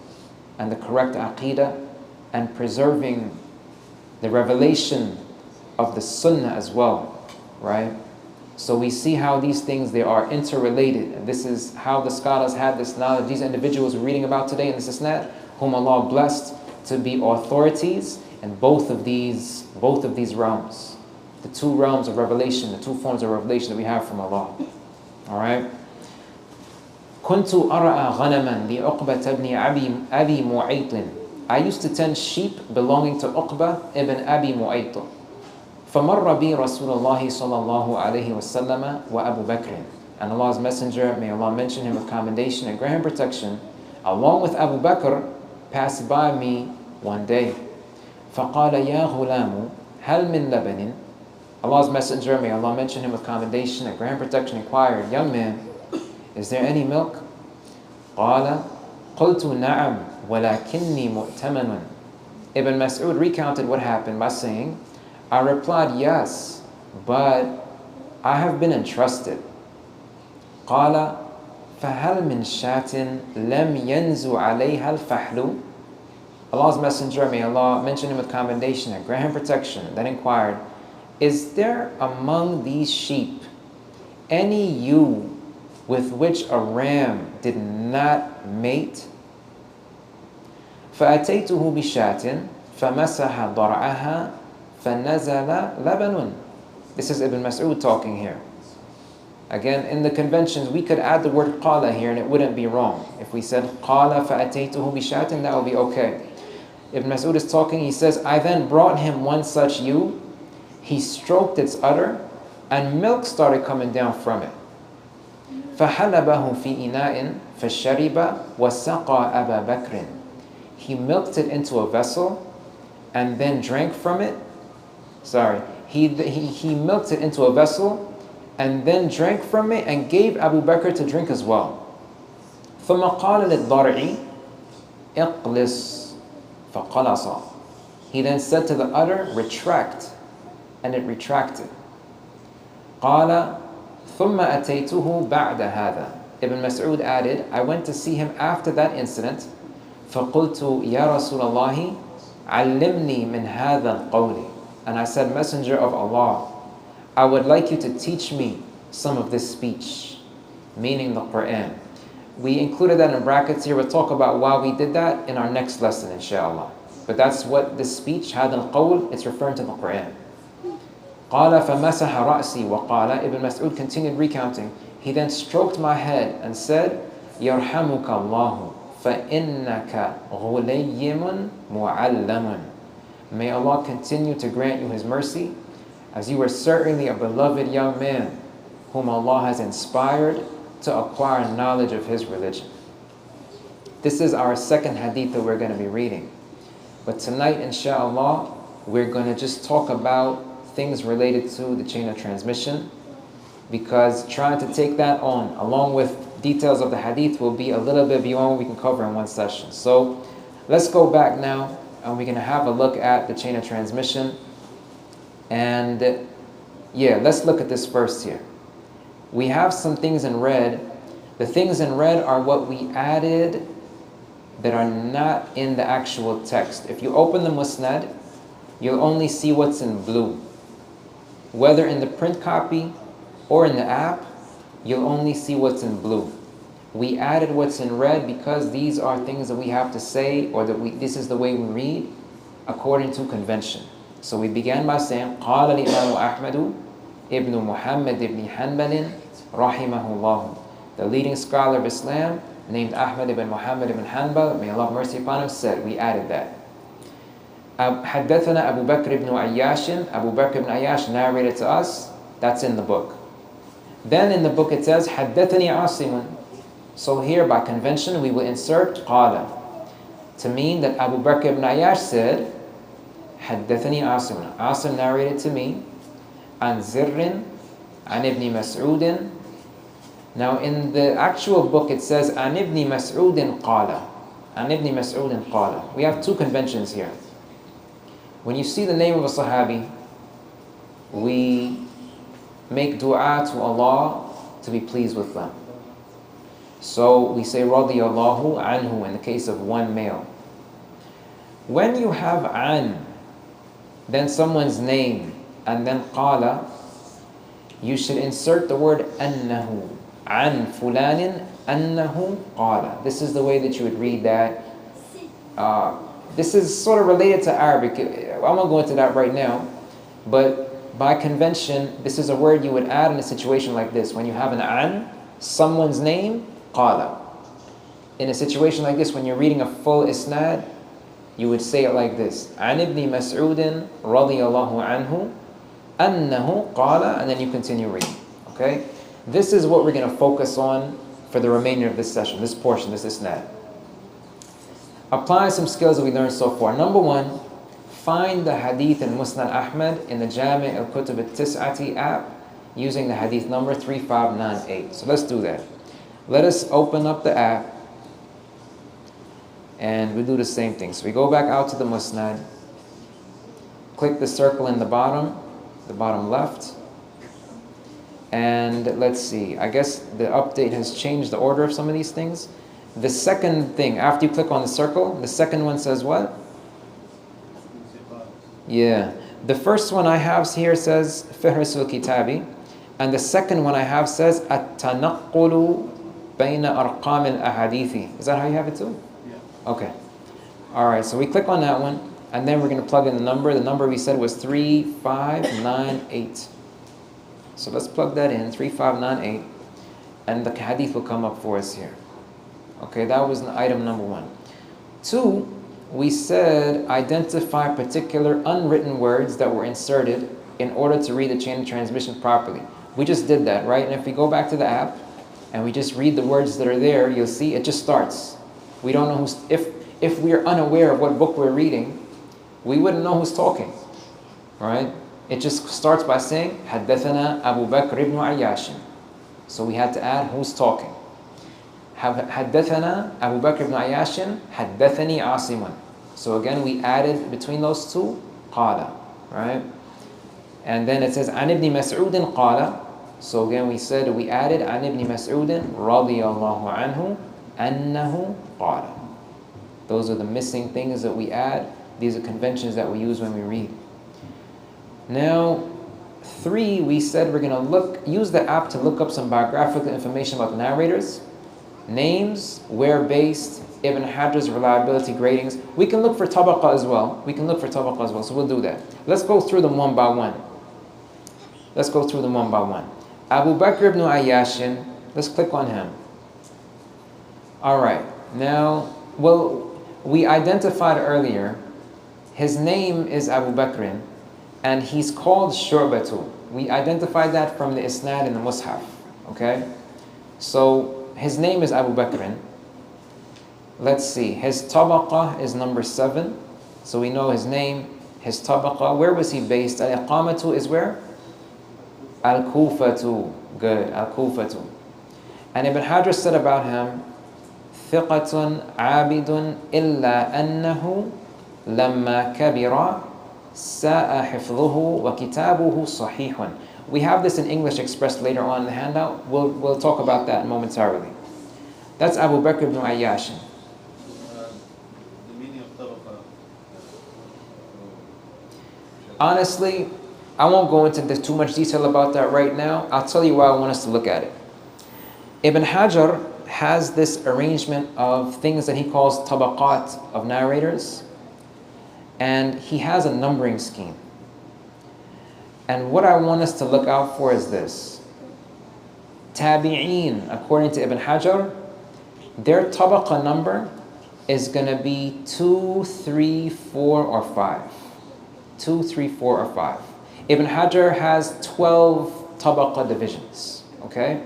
and the correct Aqidah and preserving the revelation of the Sunnah as well, right? So we see how these things, they are interrelated. And this is how the scholars had this knowledge. These individuals we're reading about today in this isnad, whom Allah blessed to be authorities in both of these realms. The two realms of revelation, the two forms of revelation that we have from Allah. Alright? كنت أرأى غنما لعقبة ابن أبي معيط. I used to tend sheep belonging to Uqba ibn Abi Mu'ayt. فمر بي رسول الله صلى الله عليه وسلم وأبو بكر. And Allah's Messenger, may Allah mention him with commendation and grant him protection, along with Abu Bakr, passed by me one day. فقال يا غلام هل من لبن. Allah's Messenger, may Allah mention him with commendation and grant protection, inquired, young man, is there any milk? قال قلت نعم ولكني مؤتمن. Ibn Mas'ud recounted what happened by saying, I replied, yes, but I have been entrusted. قال فهل من شاة لم ينزو عليها الفحل. Allah's Messenger, may Allah mention him with commendation and grant him protection, then inquired, is there among these sheep any ewe with which a ram did not mate? فأتيته بشاة فمسح ضرعها فنزل لبن. This is Ibn Mas'ud talking here. Again, in the conventions, we could add the word qala here and it wouldn't be wrong. If we said qala فأتيته بشاة, that would be okay. Ibn Mas'ud is talking, he says, I then brought him one such ewe. He stroked its udder, and milk started coming down from it. فَحَلَبَهُ فِي إِنَاءٍ فَالشَّرِبَ وَسَقَى أَبَا بَكْرٍ. He milked it into a vessel, and then drank from it. He milked it into a vessel, and then drank from it, and gave Abu Bakr to drink as well. ثُمَّ قَالَ لِلضَّرْعِ اقْلِصْ فَقَلَصَ. He then said to the udder, retract, and it retracted. قال ثم أتيته بعد هذا. Ibn Mas'ud added, I went to see him after that incident. فقلت يا رسول الله علمني من هذا القول. And I said, Messenger of Allah, I would like you to teach me some of this speech, meaning the Quran. We included that in brackets here. We'll talk about why we did that in our next lesson, inshallah. But that's what this speech, هذا القول, it's referring to the Quran. قال فمسح رأسي وقال. Ibn Mas'ud continued recounting. He then stroked my head and said, يرحمك الله فإنك غليم معلم. May Allah continue to grant you His mercy, as you are certainly a beloved young man whom Allah has inspired to acquire knowledge of His religion. This is our second hadith that we're going to be reading. But tonight, inshallah, we're going to just talk about things related to the chain of transmission, because trying to take that on along with details of the hadith will be a little bit beyond what we can cover in one session. So let's go back now, and we're going to have a look at the chain of transmission. And let's look at this first here. We have some things in red. The things in red are what we added that are not in the actual text. If you open the musnad, you'll only see what's in blue. Whether in the print copy or in the app, you'll only see what's in blue. We added what's in red because these are things that we have to say, or this is the way we read according to convention. So we began by saying, قال الإمام أحمد ibn Muhammad ibn Hanbal rahimahullah. The leading scholar of Islam, named Ahmad ibn Muhammad ibn Hanbal, may Allah have mercy upon him, said, we added that. حدثنا Abu Bakr ibn Ayyash, Abu Bakr ibn Ayyash narrated to us, that's in the book. Then in the book it says, حدثني عاصم. So here by convention we will insert قال to mean that Abu Bakr ibn Ayyash said, حدثني عاصم. Asim narrated to me, عن زر عن ابن مسعود. Now in the actual book it says, عن ابن مسعود قال. عن ابن مسعود قال. We have two conventions here. When you see the name of a Sahabi, we make dua to Allah to be pleased with them. So we say radiyallahu anhu in the case of one male. When you have an, then someone's name, and then qala, you should insert the word annahu. An fulanin annahu qala. This is the way that you would read that. This is sort of related to Arabic. I won't go into that right now, but by convention, this is a word you would add in a situation like this. When you have an, someone's name, qala. In a situation like this, when you're reading a full isnad, you would say it like this. An ibn Mas'udin radiyallahu anhu annahu qala, and then you continue reading. Okay? This is what we're going to focus on for the remainder of this session, this portion, this isnad. Apply some skills that we learned so far. Number one, find the hadith in Musnad Ahmad in the Jami' al-Kutub al-Tis'ati app using the hadith number 3598. So let's do that. Let us open up the app and we do the same thing. So we go back out to the Musnad, click the circle in the bottom left, and let's see, I guess the update has changed the order of some of these things. The second thing, after you click on the circle, the second one says what? Yeah. The first one I have here says Fihrisul Kitabi, and the second one I have says At-Tanaqqulu Bayna Arqam al-Ahadithi. Is that how you have it too? Yeah. Okay. Alright, so we click on that one, and then we're going to plug in the number. The number we said was 3598. So let's plug that in, 3598, and the hadith will come up for us here. Okay, that was item number one. Two, we said identify particular unwritten words that were inserted in order to read the chain of transmission properly. We just did that, right? And if we go back to the app and we just read the words that are there, you'll see it just starts. We don't know who's, if we're unaware of what book we're reading, we wouldn't know who's talking, right? It just starts by saying, حدثنا Abu Bakr ibn Ayyash. So we had to add who's talking. حدثنا Abu Bakr ibn Ayyash, حدثني عاصم. So again, we added between those two, قال, right? And then it says, عن ابن مسعود قال. So again, we said, we added عن ابن مسعود رضي الله عنه أنه قال. Those are the missing things that we add. These are conventions that we use when we read. Now, three, we said we're going to use the app to look up some biographical information about narrators, names, where based, Ibn Hajar's reliability gradings. We can look for tabaqa as well. So we'll do that. Let's go through them one by one. Abu Bakr ibn Ayyash, let's click on him. Alright, now, well, we identified earlier, his name is Abu Bakr, and he's called Shu'batu. We identified that from the isnad in the Mus'haf, okay? So, his name is Abu Bakr. Let's see, his tabaqah is number 7. So we know his name, his tabaqah. Where was he based? Al-Iqamatu is where? Al-Kufatu. Good, Al-Kufatu. And Ibn Hajar said about him, ثِقَةٌ عَابِدٌ إِلَّا أَنَّهُ لَمَّا كَبِرَ سَاءَ حِفْظُهُ وَكِتَابُهُ صَحِيحٌ. We have this in English expressed later on in the handout. We'll talk about that momentarily. That's Abu Bakr ibn Ayyash. The meaning of tabaqa. Honestly, I won't go into too much detail about that right now. I'll tell you why I want us to look at it. Ibn Hajar has this arrangement of things that he calls tabaqat of narrators, and he has a numbering scheme. And what I want us to look out for is this. Tabi'een, according to Ibn Hajar, their tabaqa number is going to be 2, 3, 4, or 5. 2, 3, 4, or 5. Ibn Hajar has 12 tabaqa divisions. Okay?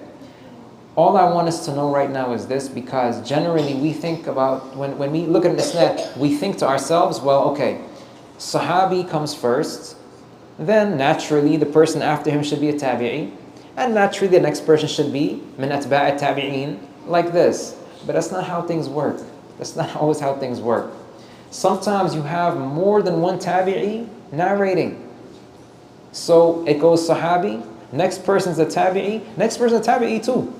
All I want us to know right now is this, because generally we think about, when we look at an isnad, we think to ourselves, well, okay, Sahabi comes first, then naturally the person after him should be a tabi'i, and naturally the next person should be min atba' tabi'in, like this. But that's not how things work. That's not always how things work. Sometimes you have more than one tabi'i narrating. So it goes Sahabi, next person's a tabi'i, next person's a tabi'i too.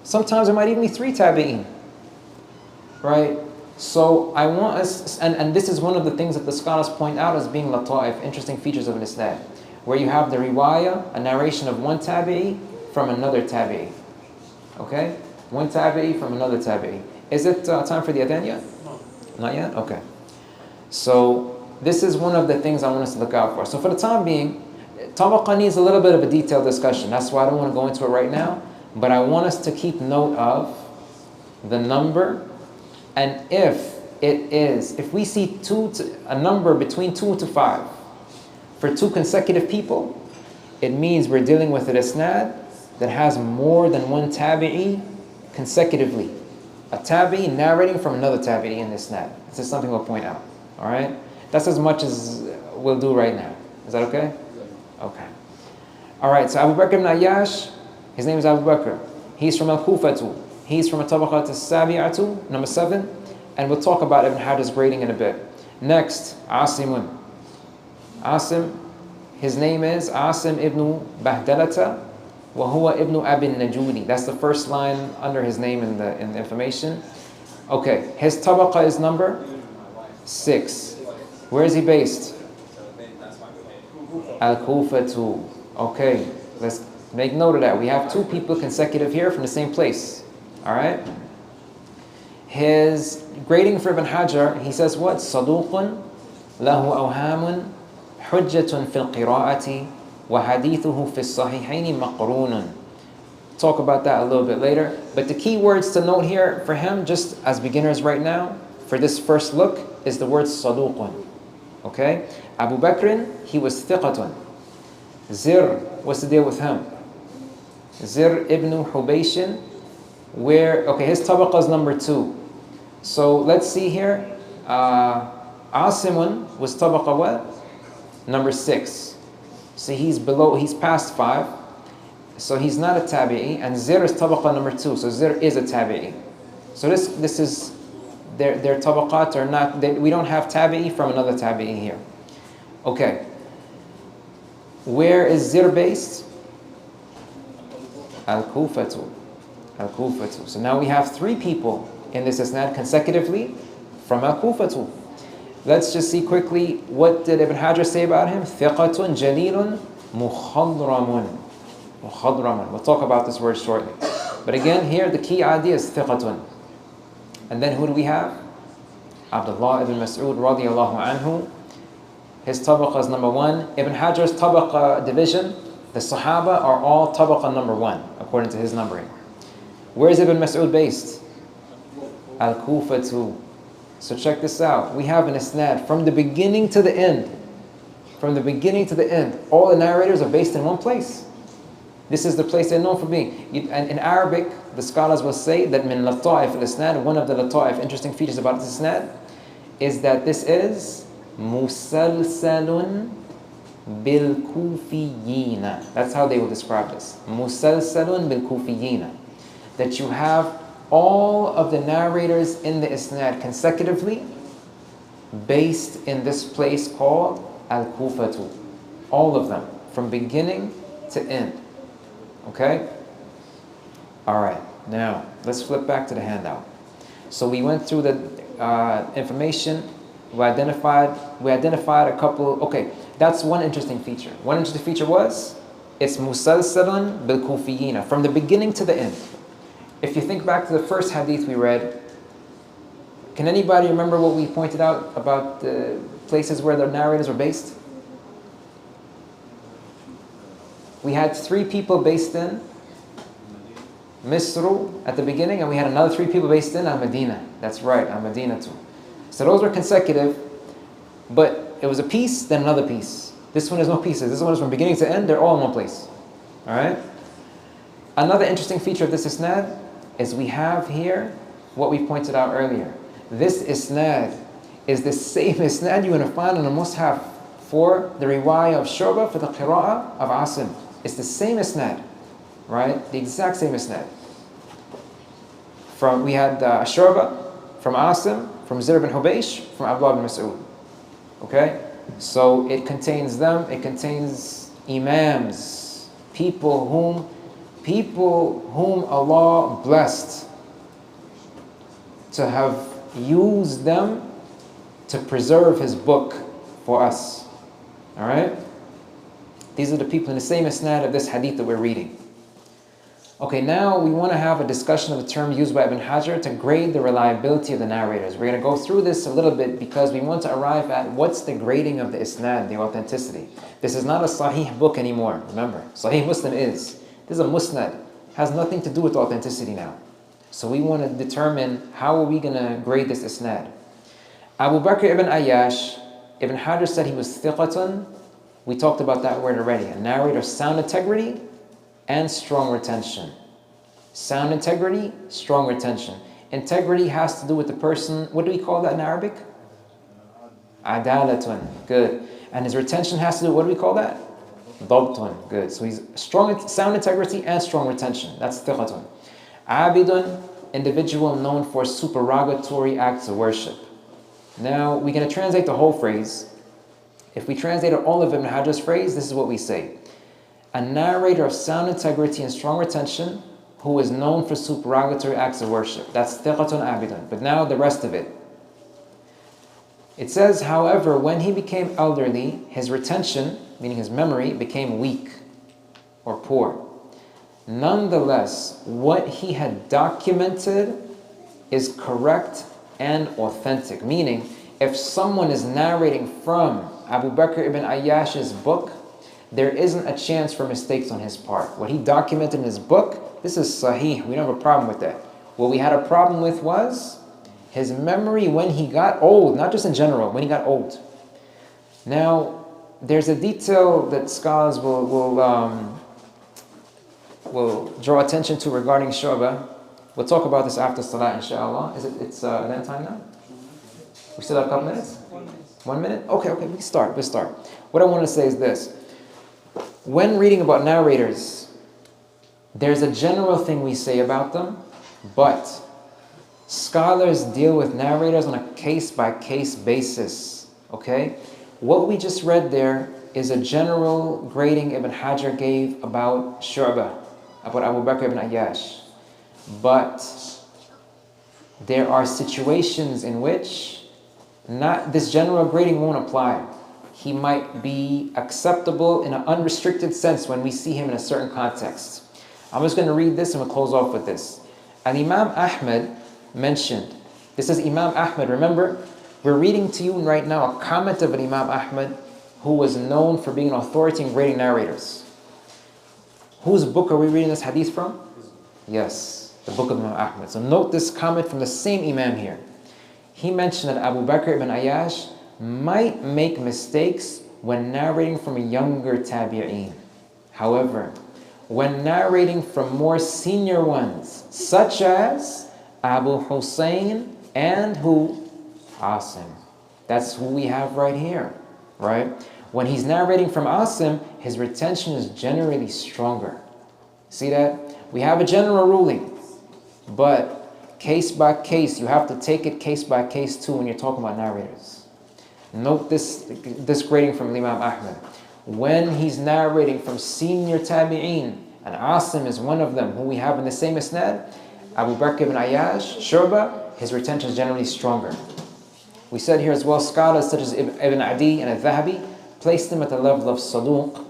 Sometimes there might even be 3 tabi'in. Right? So I want us, and this is one of the things that the scholars point out as being lata'if, interesting features of an isnad, where you have the riwayah, a narration of one tabi'i from another tabi'i. Okay? One tabi'i from another tabi'i. Is it time for the adhan yet? No. Not yet? Okay. So this is one of the things I want us to look out for. So for the time being, tabaqa needs a little bit of a detailed discussion. That's why I don't want to go into it right now. But I want us to keep note of the number, and if we see a number between 2 to 5 for 2 consecutive people, it means we're dealing with an isnad that has more than one tabi'i consecutively. A tabi'i narrating from another tabi'i in this isnad. This is something we'll point out. All right? That's as much as we'll do right now. Is that okay? Okay. All right, so Abu Bakr ibn Ayyash, his name is Abu Bakr. He's from al-Kufatu. He's from al-Tabaqat al-Sabi'atu, number 7. And we'll talk about Ibn Hajar's grading in a bit. Next, Asimun. Asim, his name is Asim ibn Bahdalata, wa huwa ibn Abin Najudi. That's the first line under his name in the information. Okay, his tabaqa is number 6. Where is he based? Al-Kufatu. Okay, let's make note of that. We have 2 people consecutive here from the same place. Alright? His grading for Ibn Hajar, he says what? Saduqun lahu awhamun hujjatun fil qira'ati wa hadithuhu fil sahihaini maqrunun. Talk about that a little bit later. But the key words to note here for him, just as beginners right now, for this first look, is the word saduqun. Okay? Abu Bakr, he was thiqatun. Zir, what's the deal with him? Zir ibn Hubayshin, his tabaqa is number 2. So let's see here. Asimun was tabaqa what? Number 6. So he's past 5. So he's not a tabi'i, and Zir is tabaqa number 2. So Zir is a tabi'i. So this is their tabaqat are not. We don't have tabi'i from another tabi'i here. Okay. Where is Zir based? Al-Kufatu. Al-Kufatu. So now we have 3 people in this isnad consecutively from Al-Kufatu. Let's just see quickly, what did Ibn Hajar say about him? Thiqatun jalilun mukhadramun. Mukhadramun. We'll talk about this word shortly. But again, here the key idea is thiqatun. And then who do we have? Abdullah ibn Mas'ud radiyallahu anhu. His tabaqa is number 1. Ibn Hajar's tabaqa division, the Sahaba are all tabaqa number 1, according to his numbering. Where is Ibn Mas'ud based? Al-Kufatu. So check this out. We have an isnad from the beginning to the end. From the beginning to the end. All the narrators are based in one place. This is the place they're known for being. And in Arabic, the scholars will say that min lata'if al-isnad, one of the lata'if, interesting features about this isnad, is that this is musalsalun bil-kufiyina. That's how they will describe this. Musalsalun bil-kufiyina. That you have all of the narrators in the isnad consecutively based in this place called Al-Kufatu. All of them, from beginning to end. Okay? Alright, now let's flip back to the handout. So we went through the information. We identified a couple. Okay, that's one interesting feature. One interesting feature was it's musalsalun bil-kufiyina, from the beginning to the end. If you think back to the first hadith we read, can anybody remember what we pointed out about the places where the narrators were based? We had 3 people based in Misr at the beginning, and we had another 3 people based in Al-Madinah. That's right, Al-Madinah too. So those were consecutive, but it was a piece, then another piece. This one is no pieces. This one is from beginning to end. They're all in one place. All right? Another interesting feature of this isnad is we have here what we pointed out earlier. This isnad is the same isnad you're going to find in the Mus'haf for the riwayah of Shu'bah, for the qira'ah of Asim. It's the same isnad, right? The exact same isnad. We had Shu'bah from Asim, from Zir bin Hubaysh, from Abdullah bin Mas'ud. Okay? So it contains them, it contains imams, people whom Allah blessed to have used them to preserve His book for us. Alright? These are the people in the same isnad of this hadith that we're reading. Okay, now we want to have a discussion of the term used by Ibn Hajar to grade the reliability of the narrators. We're going to go through this a little bit because we want to arrive at what's the grading of the isnad, the authenticity. This is not a sahih book anymore, remember. Sahih Muslim is. This is a musnad. Has nothing to do with authenticity now. So we want to determine how are we going to grade this isnad. Abu Bakr ibn Ayyash, Ibn Hajar said he was thiqatun. We talked about that word already. A narrator of sound integrity and strong retention. Sound integrity, strong retention. Integrity has to do with the person, what do we call that in Arabic? Adalatun, good. And his retention has to do, what do we call that? Dabtun, good. So he's strong, sound integrity and strong retention. That's thiqatun. Abidun, individual known for supererogatory acts of worship. Now, we're going to translate the whole phrase. If we translated all of Ibn Hajar's phrase, this is what we say. A narrator of sound integrity and strong retention who is known for supererogatory acts of worship. That's thiqatun abidun. But now the rest of it. It says, however, when he became elderly, his retention, meaning his memory, became weak or poor. Nonetheless, what he had documented is correct and authentic. Meaning, if someone is narrating from Abu Bakr ibn Ayyash's book, there isn't a chance for mistakes on his part. What he documented in his book, this is sahih. We don't have a problem with that. What we had a problem with was his memory when he got old, not just in general, when he got old. Now, there's a detail that scholars will draw attention to regarding Shu'bah. We'll talk about this after Salah, inshallah. It's that time now? We still have a couple minutes? 1 minute? Okay, we start. Let's start. What I want to say is this. When reading about narrators, there's a general thing we say about them, but scholars deal with narrators on a case-by-case basis, okay? What we just read there is a general grading Ibn Hajar gave about Shu'bah, about Abu Bakr ibn Ayyash. But there are situations in which this general grading won't apply. He might be acceptable in an unrestricted sense when we see him in a certain context. I'm just going to read this and we'll close off with this. Imam Ahmed mentioned, this is Imam Ahmed, remember, we're reading to you right now a comment of an Imam Ahmed who was known for being an authority in grading narrators. Whose book are we reading this hadith from? Yes, the book of Imam Ahmed. So note this comment from the same Imam here. He mentioned that Abu Bakr ibn Ayyash might make mistakes when narrating from a younger tabi'een. However, when narrating from more senior ones, such as Abu Hussein and who? Asim. That's who we have right here, right? When he's narrating from Asim, his retention is generally stronger. See that? We have a general ruling, but case by case, you have to take it case by case too when you're talking about narrators. Note this grading from Imam Ahmed. When he's narrating from senior tabi'een, and Asim is one of them, who we have in the same isnad, Abu Bakr ibn Ayyash, Shu'bah, his retention is generally stronger. We said here as well, scholars such as Ibn Adi and al-Dhahabi placed him at the level of Saduq.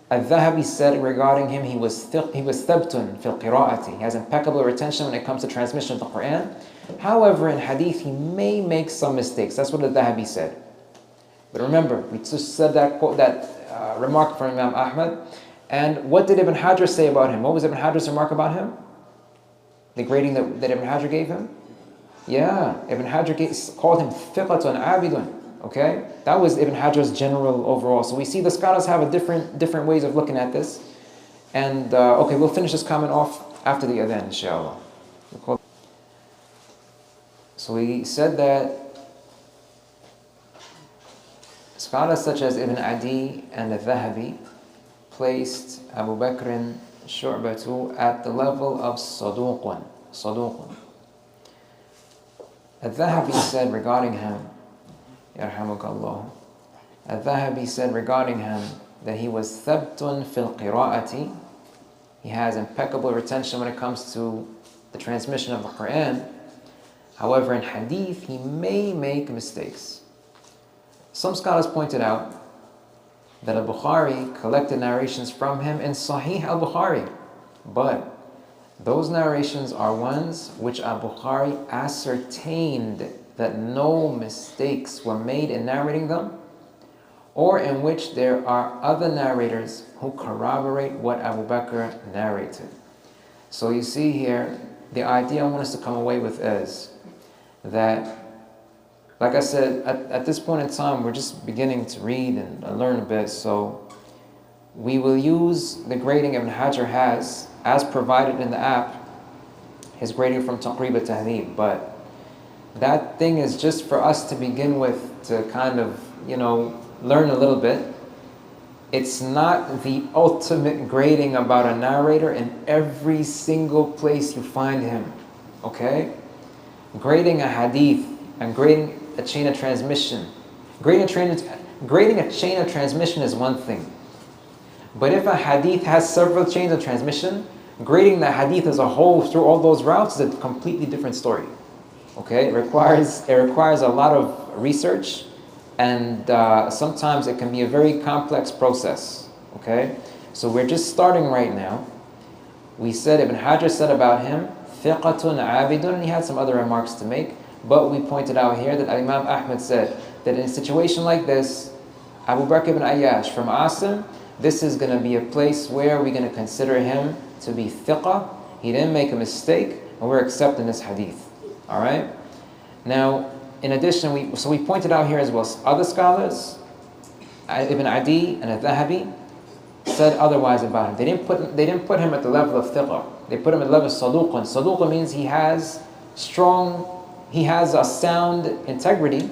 Al-Dhahabi said regarding him, he was thabtun fil qira'ati. He has impeccable retention when it comes to transmission of the Quran. However, in hadith, he may make some mistakes. That's what al-Dhahabi said. But remember, we just said that remark from Imam Ahmad. And what did Ibn Hajar say about him? What was Ibn Hajar's remark about him? The grading that Ibn Hajar gave him? Yeah, Ibn Hajar called him thiqatun abidun. Okay, that was Ibn Hajar's general overall. So we see the scholars have a different ways of looking at this. And okay, we'll finish this comment off after the adhan, inshallah. So we said that scholars such as Ibn Adi and al-Dhahabi placed Abu Bakr Shu'batu at the level of saduqun. Al-Dhahabi said regarding him, Yarhamukallah, Al-Dhahabi said regarding him that he was thabtun fil qira'ati. He has impeccable retention when it comes to the transmission of the Quran. However, in hadith, he may make mistakes. Some scholars pointed out that al-Bukhari collected narrations from him in Sahih al-Bukhari, but those narrations are ones which al-Bukhari ascertained that no mistakes were made in narrating them, or in which there are other narrators who corroborate what Abu Bakr narrated. So you see here, the idea I want us to come away with is that, like I said, at this point in time, we're just beginning to read and learn a bit, so we will use the grading Ibn Hajar has, as provided in the app, his grading from Taqrib al-Tahdhib, but that thing is just for us to begin with, to kind of, learn a little bit. It's not the ultimate grading about a narrator in every single place you find him, okay? Grading a hadith and grading a chain of transmission. Grading a chain of transmission is one thing. But if a hadith has several chains of transmission, grading the hadith as a whole through all those routes is a completely different story. Okay? It requires a lot of research, and sometimes it can be a very complex process. Okay? So we're just starting right now. We said, Ibn Hajar said about him, thiqatun abidun, and he had some other remarks to make, but we pointed out here that Imam Ahmad said that in a situation like this, Abu Bakr ibn Ayyash from Asim, this is going to be a place where we're going to consider him to be thiqah. He didn't make a mistake, and we're accepting this hadith. Alright? Now, in addition, we pointed out here as well, other scholars, Ibn Adi and al-Dhahabi, said otherwise about him. They didn't put him at the level of thiqah. They put him at the level of saduqun. Saduqun means he has a sound integrity,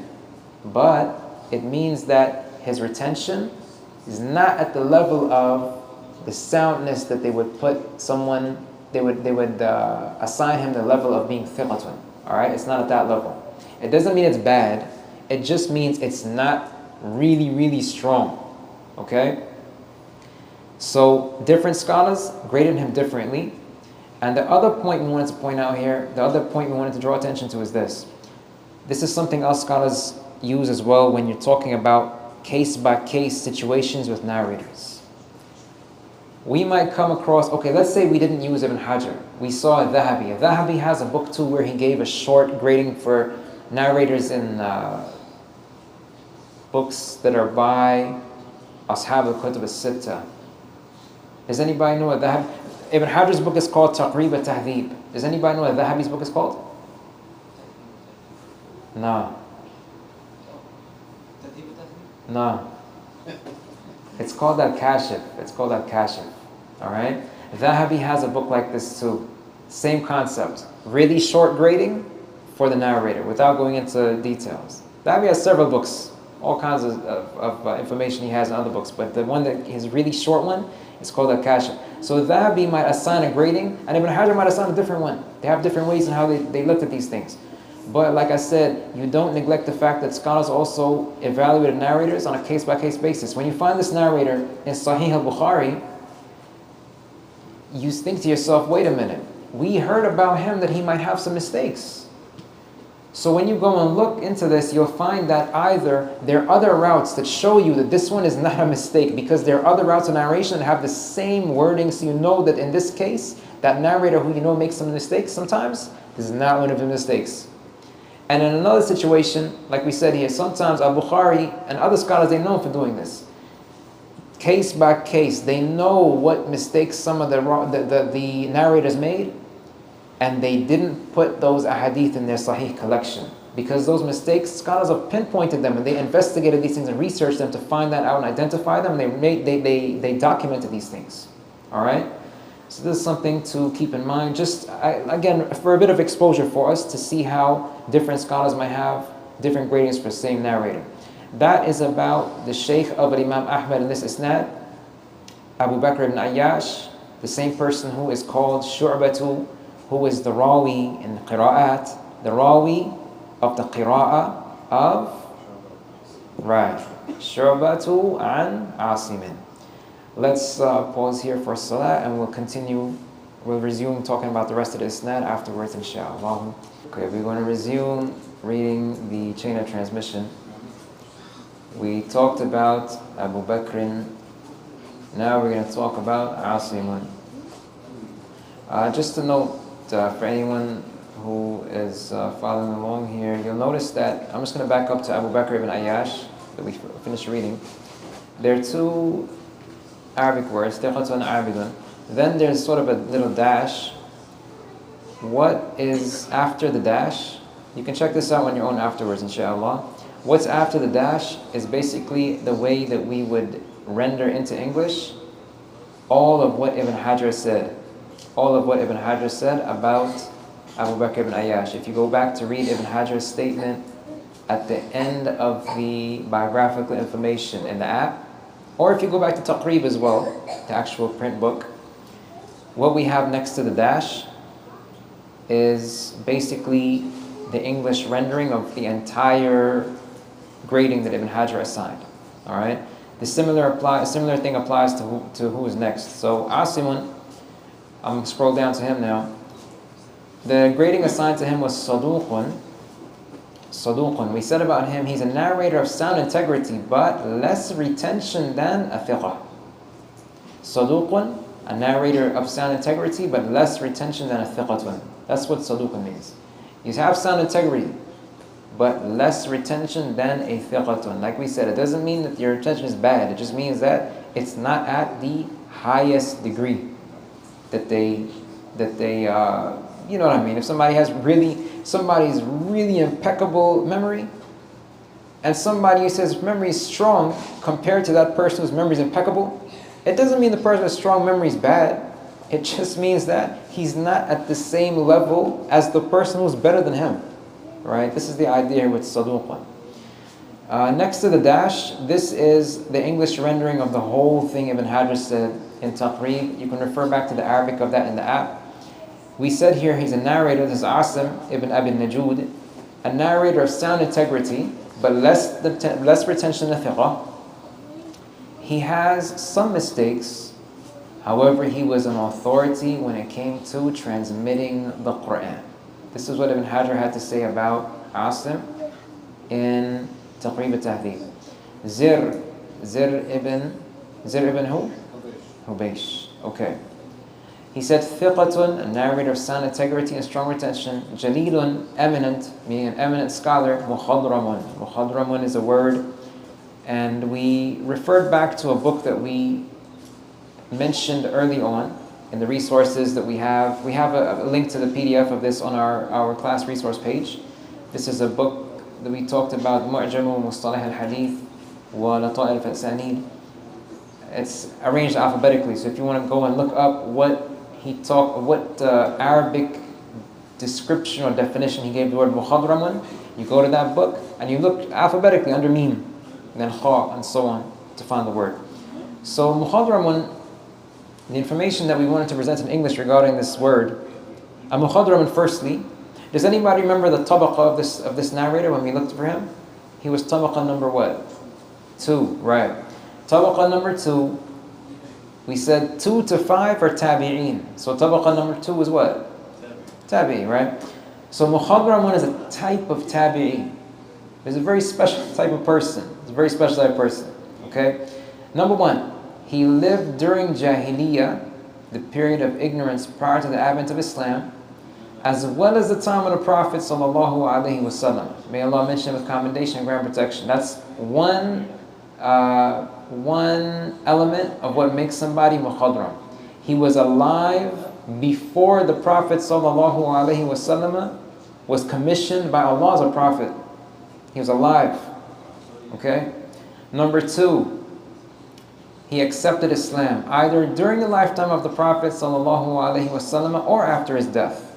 but it means that his retention is not at the level of the soundness that they would put someone, they would assign him the level of being thiqatun. Alright, it's not at that level. It doesn't mean it's bad, it just means it's not really, really strong. Okay? So different scholars graded him differently. And the other point we wanted to point out here, the other point we wanted to draw attention to is this. This is something else scholars use as well when you're talking about case-by-case situations with narrators. We might come across, okay, let's say we didn't use Ibn Hajar. We saw al-Dhahabi. Al-Dhahabi has a book too where he gave a short grading for narrators in books that are by Ashab al-Kutub al-Sitta. Does anybody know what Dhahabi? Ibn Hajar's book is called Taqrib al-Tahdhib. Does anybody know what Dhahabi's book is called? No. No. It's called al-Kashif. It's called al-Kashif. Alright? Dhahabi has a book like this too. Same concept. Really short grading for the narrator without going into details. Dhahabi has several books. All kinds of information he has in other books. But the one that his really short one is called al-Kashif. So Dhahabi might assign a grading and Ibn Hajar might assign a different one. They have different ways in how they looked at these things. But like I said, you don't neglect the fact that scholars also evaluate narrators on a case-by-case basis. When you find this narrator in Sahih al-Bukhari, you think to yourself, wait a minute, we heard about him that he might have some mistakes. So when you go and look into this, you'll find that either there are other routes that show you that this one is not a mistake, because there are other routes of narration that have the same wording, so you know that in this case, that narrator who you know makes some mistakes sometimes, this is not one of the mistakes. And in another situation, like we said here, sometimes al-Bukhari and other scholars, they know for doing this. case by case. They know what mistakes some of the narrators made, and they didn't put those ahadith in their sahih collection. Because those mistakes, scholars have pinpointed them, and they investigated these things and researched them to find that out and identify them, and they documented these things. All right? So this is something to keep in mind, just again, for a bit of exposure for us to see how different scholars might have different gradings for the same narrator. That is about the Shaykh of Imam Ahmad in this isnad, Abu Bakr ibn Ayyash, the same person who is called Shu'batu, who is the Rawi in Qira'at, the Rawi of the Qira'ah of, right, Shu'batu an Asimin. Let's pause here for Salah, and we'll continue. We'll resume talking about the rest of the isnad afterwards, inshallah. Okay, we're going to resume reading the chain of transmission. We talked about Abu Bakr. Now we're going to talk about Asimun. Just a note for anyone who is following along here, you'll notice that I'm just going to back up to Abu Bakr ibn Ayyash that we finished reading. There are two Arabic words, thiqatun abidun. Then there's sort of a little dash. What is after the dash? You can check this out on your own afterwards, inshallah. What's after the dash is basically the way that we would render into English all of what Ibn Hajar said. All of what Ibn Hajar said about Abu Bakr ibn Ayyash. If you go back to read Ibn Hajar's statement at the end of the biographical information in the app, or if you go back to Taqrib as well, the actual print book, what we have next to the dash is basically the English rendering of the entire grading that Ibn Hajar assigned. All right. The similar thing applies to who is next. So Asimun, I'm going to scroll down to him now. The grading assigned to him was Saduqun. Saduqun. We said about him, he's a narrator of sound integrity, but less retention than a thiqah. Saduqun, a narrator of sound integrity, but less retention than a thiqatun. That's what Saduqun means. You have sound integrity, but less retention than a thiqatun. Like we said, it doesn't mean that your retention is bad. It just means that it's not at the highest degree that they you know what I mean? If somebody's really impeccable memory, and somebody who says memory is strong compared to that person whose memory is impeccable, it doesn't mean the person with strong memory is bad. It just means that he's not at the same level as the person who's better than him. Right? This is the idea with Saduqan. Next to the dash, this is the English rendering of the whole thing Ibn Hajar said in Taqrib. You can refer back to the Arabic of that in the app. We said here he's a narrator. This is Asim ibn Abi Najud, a narrator of sound integrity, but less retention than thiqah. He has some mistakes. However, he was an authority when it came to transmitting the Quran. This is what Ibn Hajar had to say about Asim in Taqrib al-Tahdhib. Zir ibn who? Hubaysh. Okay. He said, Thiqatun, a narrator of sound integrity and strong retention. Jalilun, eminent, meaning an eminent scholar. Muhadramun. Muhadramun is a word. And we referred back to a book that we mentioned early on in the resources that we have. We have a link to the PDF of this on our class resource page. This is a book that we talked about, Mu'jamu Mustalah al-Hadith wa Lata'il al-Asanid. It's arranged alphabetically, so if you want to go and look up what Arabic description or definition he gave the word muhadramun, you go to that book and you look alphabetically under mim, then kha, and so on to find the word. So muhadramun, the information that we wanted to present in English regarding this word, muhadramun, firstly, does anybody remember the tabaqah of this narrator when we looked for him? He was tabaqah number what? 2, right. Tabaqah number 2, we said 2 to 5 are tabi'een. So tabaqah number 2 is what? Tabi'i, right? So muhadramun is a type of tabi'i. He's a very special type of person. He's a very special type of person. Okay? Number 1, he lived during Jahiliyyah, the period of ignorance prior to the advent of Islam, as well as the time of the Prophet sallallahu alaihi wasallam. May Allah mention him with commendation and grant protection. That's one one element of what makes somebody mukhadram. He was alive before the Prophet ﷺ was commissioned by Allah as a prophet. He was alive. Okay? Number two, he accepted Islam either during the lifetime of the Prophet ﷺ or after his death.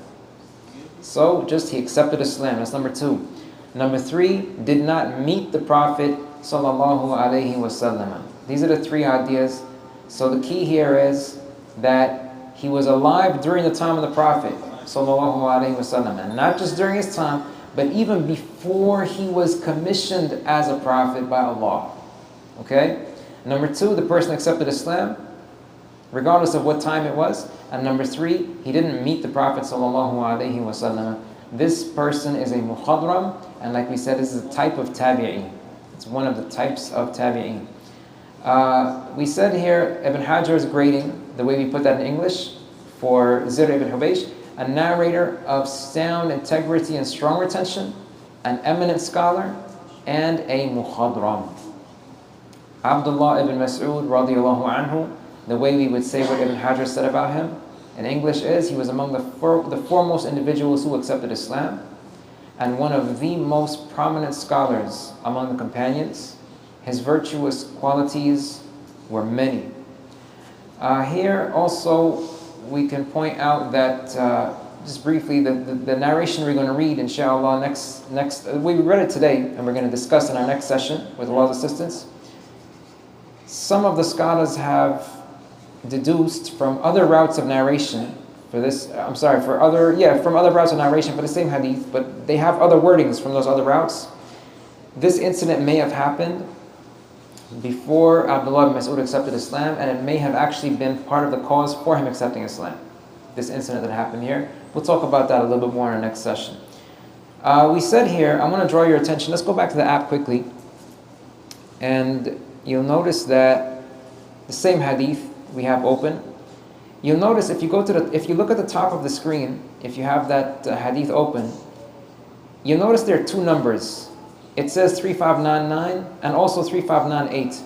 So just he accepted Islam. That's number two. Number three, did not meet the Prophet ﷺ. These are the three ideas. So the key here is that he was alive during the time of the Prophet ﷺ, and not just during his time, but even before he was commissioned as a prophet by Allah. Okay? Number two, the person accepted Islam, regardless of what time it was. And number three, he didn't meet the Prophet ﷺ. This person is a mukhadram, and like we said, this is a type of tabi'i. It's one of the types of tabi'in. We said here, Ibn Hajar's grading, the way we put that in English, for Zir ibn Hubaysh, a narrator of sound integrity and strong retention, an eminent scholar, and a mukhadram. Abdullah ibn Mas'ud radiyallahu anhu, the way we would say what Ibn Hajar said about him in English is, he was among the foremost individuals who accepted Islam, and one of the most prominent scholars among the companions. His virtuous qualities were many. Here also we can point out that, just briefly, the narration we're going to read, inshallah, we read it today, and we're going to discuss in our next session with Allah's assistance. Some of the scholars have deduced from other routes of narration for this, from other routes of narration for the same hadith, but they have other wordings from those other routes. This incident may have happened before Abdullah ibn Mas'ud accepted Islam, and it may have actually been part of the cause for him accepting Islam. This incident that happened here. We'll talk about that a little bit more in our next session. We said here, I want to draw your attention, let's go back to the app quickly, and you'll notice that the same hadith we have open. You'll notice if you look at the top of the screen, if you have that hadith open, you'll notice there are two numbers. It says 3599 and also 3598.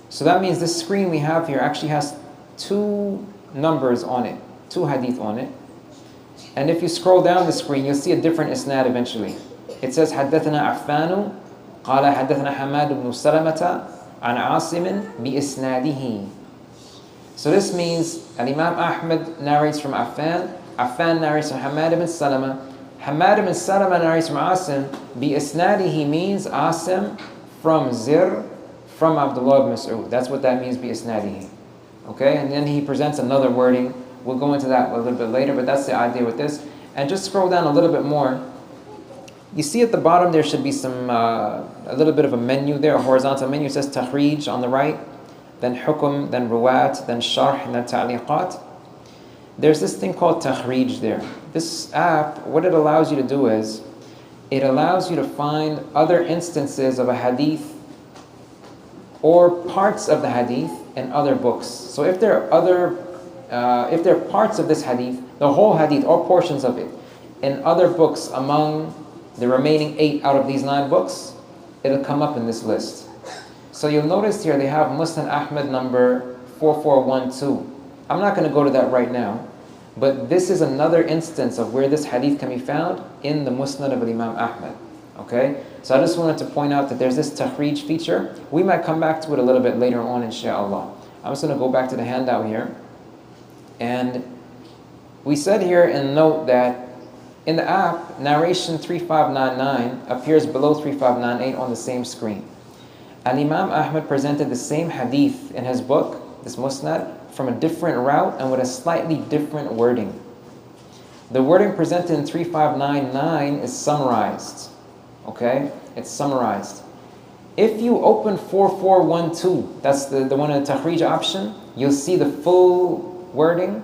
So that means this screen we have here actually has two numbers on it, two hadith on it. And if you scroll down the screen, you'll see a different isnad eventually. It says حدثنا عفان قال حدثنا حماد بن سلمة عن عاصم بإسناده. So this means Imam Ahmad narrates from Affan, Affan narrates from Hamad ibn Salama, Hamad ibn Salama narrates from Asim, bi-isnadihi means Asim from Zir, from Abdullah ibn Mas'ud. That's what that means, bi-isnadihi. Okay, and then he presents another wording. We'll go into that a little bit later, but that's the idea with this. And just scroll down a little bit more. You see at the bottom there should be some, a little bit of a menu there, a horizontal menu. It says Takhrij on the right, then Hukum, then Ruwat, then Sharh, and then Ta'liqat. There's this thing called Takhrij there. This app, what it allows you to do is, it allows you to find other instances of a hadith or parts of the hadith in other books. So if there are parts of this hadith, the whole hadith or portions of it, in other books among the remaining 8 out of these 9 books, it'll come up in this list. So you'll notice here they have Musnad Ahmad number 4412. I'm not going to go to that right now, but this is another instance of where this hadith can be found in the Musnad of Imam Ahmad. Okay? So I just wanted to point out that there's this takhrij feature. We might come back to it a little bit later on, inshallah. I'm just going to go back to the handout here. And we said here in note that in the app, narration 3599 appears below 3598 on the same screen. And Imam Ahmad presented the same hadith in his book, this Musnad, from a different route and with a slightly different wording. The wording presented in 3599 is summarized. Okay? It's summarized. If you open 4412, that's the one in the Takhrij option, you'll see the full wording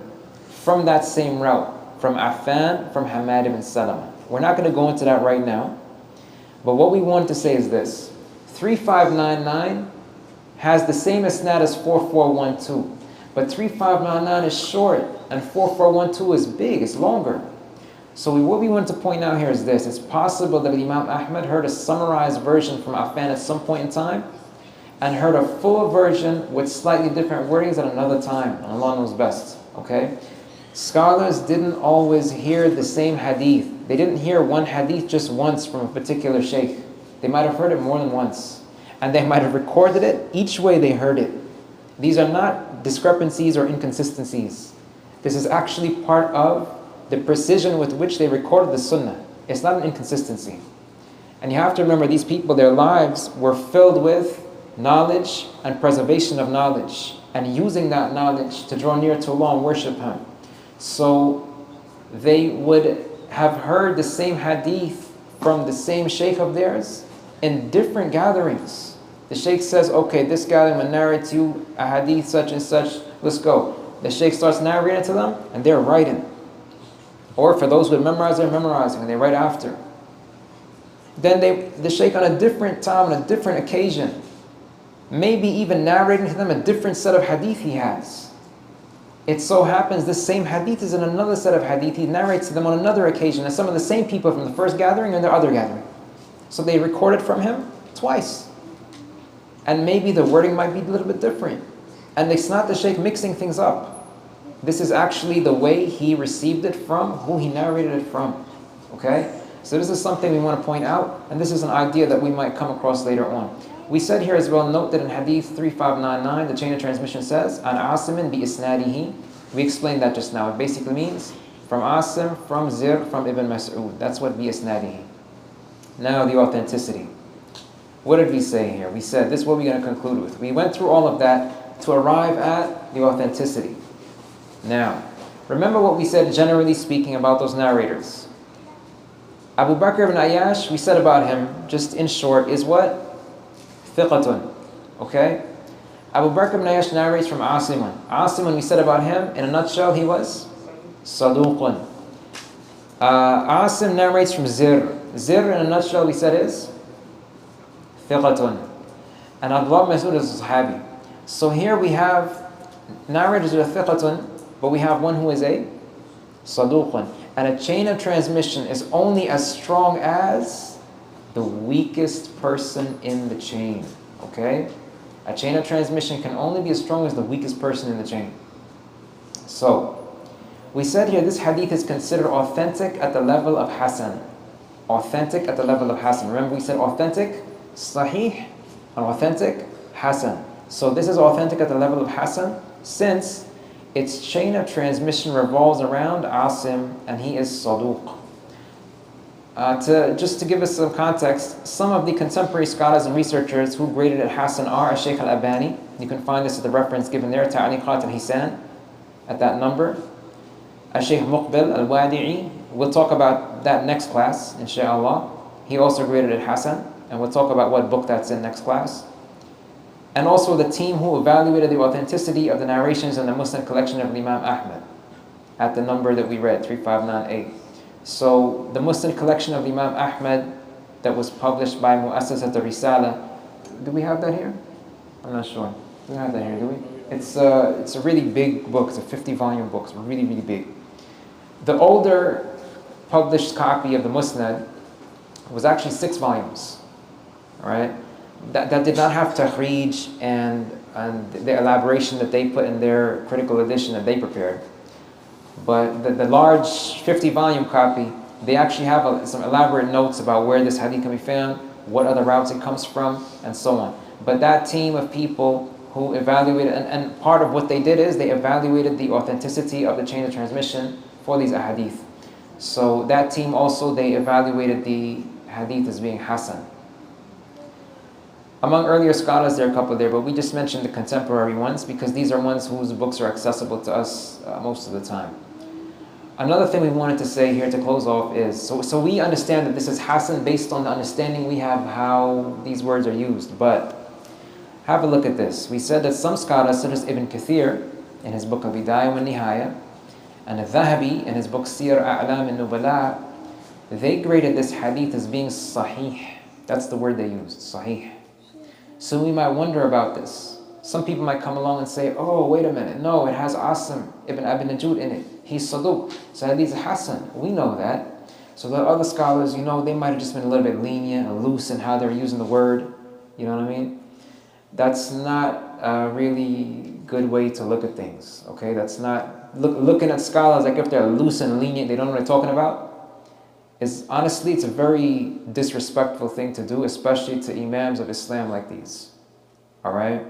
from that same route, from Affan, from Hamad ibn Salama. We're not going to go into that right now, but what we want to say is this. 3599 has the same isnad as 4412, but 3599 is short and 4412 is big, it's longer. So what we want to point out here is this. It's possible that Imam Ahmad heard a summarized version from Affan at some point in time, and heard a full version with slightly different wordings at another time, and Allah knows best, okay? Scholars didn't always hear the same hadith. They didn't hear one hadith just once from a particular sheikh. They might have heard it more than once. And they might have recorded it each way they heard it. These are not discrepancies or inconsistencies. This is actually part of the precision with which they recorded the sunnah. It's not an inconsistency. And you have to remember, these people, their lives were filled with knowledge and preservation of knowledge, and using that knowledge to draw near to Allah and worship Him. So they would have heard the same hadith from the same sheikh of theirs in different gatherings. The sheikh says, okay, this gathering will narrate to you a hadith such and such, let's go. The sheikh starts narrating to them, and they're writing. Or for those who memorize, they're memorizing, and they write after. Then the sheikh on a different time, on a different occasion, maybe even narrating to them a different set of hadith he has. It so happens this same hadith is in another set of hadith. He narrates to them on another occasion, and some of the same people from the first gathering and their other gathering. So they recorded from him twice. And maybe the wording might be a little bit different. And it's not the sheikh mixing things up. This is actually the way he received it from, who he narrated it from. Okay? So this is something we want to point out, and this is an idea that we might come across later on. We said here as well, note that in Hadith 3599, the chain of transmission says, An Asimin bi isnadihi. We explained that just now. It basically means from Asim, from Zir, from Ibn Mas'ud. That's what bi isnadihi. Now the authenticity. What did we say here? We said this is what we're going to conclude with. We went through all of that to arrive at the authenticity. Now, remember what we said generally speaking about those narrators. Abu Bakr ibn Ayyash, we said about him, just in short, is what? Thiqatun. Okay? Abu Bakr ibn Ayyash narrates from Asimun. Asimun, we said about him, in a nutshell, he was Saduqun. Asim narrates from Zir. Zir, in a nutshell, we said is Thiqatun. And Abdullah Mas'ud is a Sahabi. So here we have narrators of Thiqatun, but we have one who is a Saduqun. And a chain of transmission is only as strong as the weakest person in the chain. Okay? A chain of transmission can only be as strong as the weakest person in the chain. So, we said here this hadith is considered authentic at the level of Hasan. Authentic at the level of Hasan. Remember we said authentic, Sahih, and authentic, Hasan. So this is authentic at the level of Hasan, since its chain of transmission revolves around Asim, and he is Saduq. Just to give us some context, some of the contemporary scholars and researchers who graded it Hasan are Shaykh al-Albani. You can find this at the reference given there, Ta'liqat al-Hisan, at that number. Shaykh Muqbil al-Wadi'i, we'll talk about that next class, inshaAllah. He also graded it Hasan, and we'll talk about what book that's in next class. And also the team who evaluated the authenticity of the narrations in the Muslim collection of Imam Ahmad, at the number that we read, 3598. So the Muslim collection of Imam Ahmad that was published by Mu'assasat al-Risala, do we have that here? I'm not sure. Do we have that here, do we? It's a really big book. It's a 50-volume book. It's really, really big. The older published copy of the Musnad was actually 6 volumes. All right? That did not have takhrij and the elaboration that they put in their critical edition that they prepared. But the large 50-volume copy, they actually have some elaborate notes about where this hadith can be found, what other routes it comes from, and so on. But that team of people who evaluated, and part of what they did is they evaluated the authenticity of the chain of transmission for these ahadith. So that team also, they evaluated the hadith as being Hasan. Among earlier scholars, there are a couple there, but we just mentioned the contemporary ones because these are ones whose books are accessible to us most of the time. Another thing we wanted to say here to close off is, so we understand that this is Hasan based on the understanding we have how these words are used, but have a look at this. We said that some scholars, such as Ibn Kathir in his book Al-Bidayah wa Nihaya, and Al-Dhahabi in his book Sir A'lam al-Nubala, they graded this hadith as being Sahih. That's the word they used, Sahih. So we might wonder about this. Some people might come along and say, oh, wait a minute, no, it has Asim ibn Abi Najud in it. He's Saduq, so hadith is Hasan. We know that. So the other scholars, they might have just been a little bit lenient and loose in how they're using the word. You know what I mean? that's not a really good way to look at things, okay? That's not, looking at scholars like if they're loose and lenient, they don't know what they're talking about, honestly, it's a very disrespectful thing to do, especially to imams of Islam like these, all right?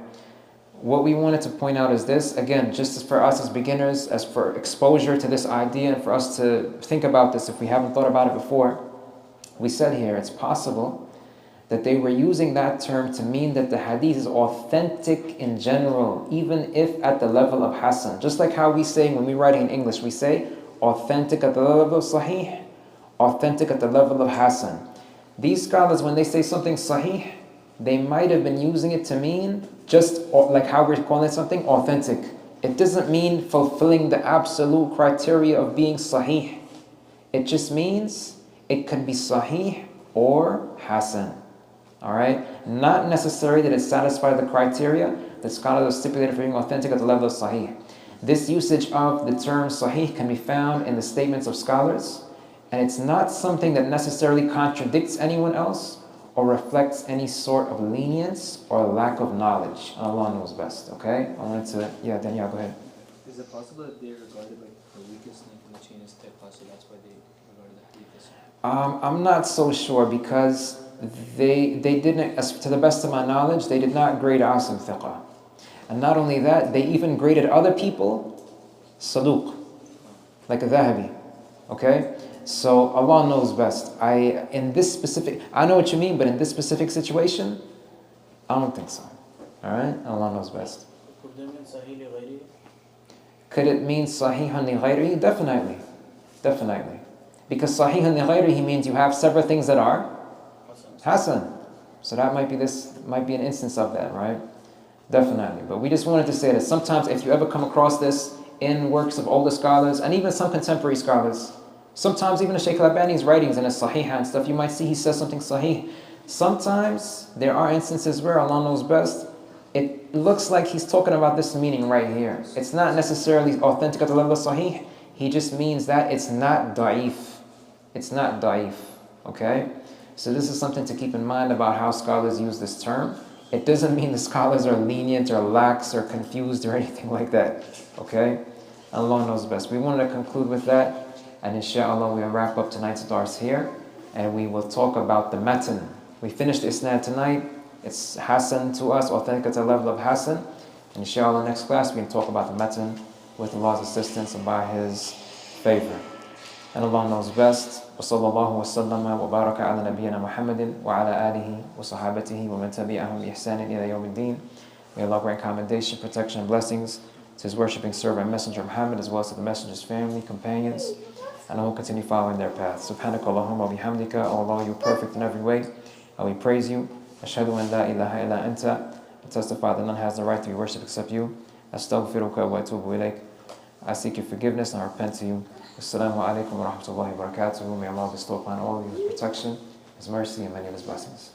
What we wanted to point out is this, again, just as for us as beginners, as for exposure to this idea, and for us to think about this if we haven't thought about it before, we said here, it's possible that they were using that term to mean that the hadith is authentic in general, even if at the level of Hasan. Just like how we say, when we write in English, we say authentic at the level of Sahih, authentic at the level of Hasan. These scholars, when they say something Sahih, they might have been using it to mean just like how we're calling something authentic. It doesn't mean fulfilling the absolute criteria of being Sahih. It just means it could be Sahih or Hasan. Alright? Not necessarily that it satisfies the criteria that scholars have stipulated for being authentic at the level of Sahih. This usage of the term Sahih can be found in the statements of scholars, and it's not something that necessarily contradicts anyone else or reflects any sort of lenience or lack of knowledge. Allah knows best, okay? I wanted to, Daniel, go ahead. Is it possible that they regarded like the weakest link in the chain as thiqa, so that's why they regarded the hadith as I'm not so sure because they didn't, as to the best of my knowledge, they did not grade Asim thiqa. And not only that, they even graded other people saduq, like a Dhahabi, okay? So Allah knows best. I know what you mean, but in this specific situation, I don't think so. Alright? Allah knows best. Could they mean Sahih li ghayri? Could it mean Sahihan li ghayrihi? Definitely. Definitely. Because Sahihan li ghayrihi means you have several things that are Hasan. So that might be an instance of that, right? Definitely. But we just wanted to say that sometimes if you ever come across this in works of older scholars, and even some contemporary scholars, sometimes even in Shaykh al-Albani's writings and his Sahih and stuff, you might see he says something Sahih. Sometimes there are instances where Allah knows best, it looks like he's talking about this meaning right here. It's not necessarily authentic at the level of Sahih. He just means that it's not da'if. It's not da'if. Okay? So this is something to keep in mind about how scholars use this term. It doesn't mean the scholars are lenient or lax or confused or anything like that. Okay? Allah knows best. We wanted to conclude with that. And inshallah we'll wrap up tonight's dars here. And we will talk about the matan. We finished the isnad tonight. It's Hasan to us, authentic at the level of Hasan. And inshallah next class we can talk about the matan with Allah's assistance and by His favor. And Allah knows best. وصلى الله وسلم وبارك على نبينا محمد وعلى آله وصحابته ومن تبعهم بإحسان إلى يوم الدين. May Allah grant commendation, protection, and blessings to His worshipping servant and messenger Muhammad, as well as to the messenger's family, companions, and all who continue following their path. Subhanaka Allahumma bihamdika. O Allah, you are perfect in every way. And we praise you. Ashhadu an la ilaha illa anta. I testify that none has the right to be worshipped except you. Astaghfiruka wa atubu ilayk. I seek your forgiveness and I repent to you. Assalamu alaikum wa rahmatullahi wa barakatuhu. May Allah bestow upon all of you His protection, His mercy, and many of His blessings.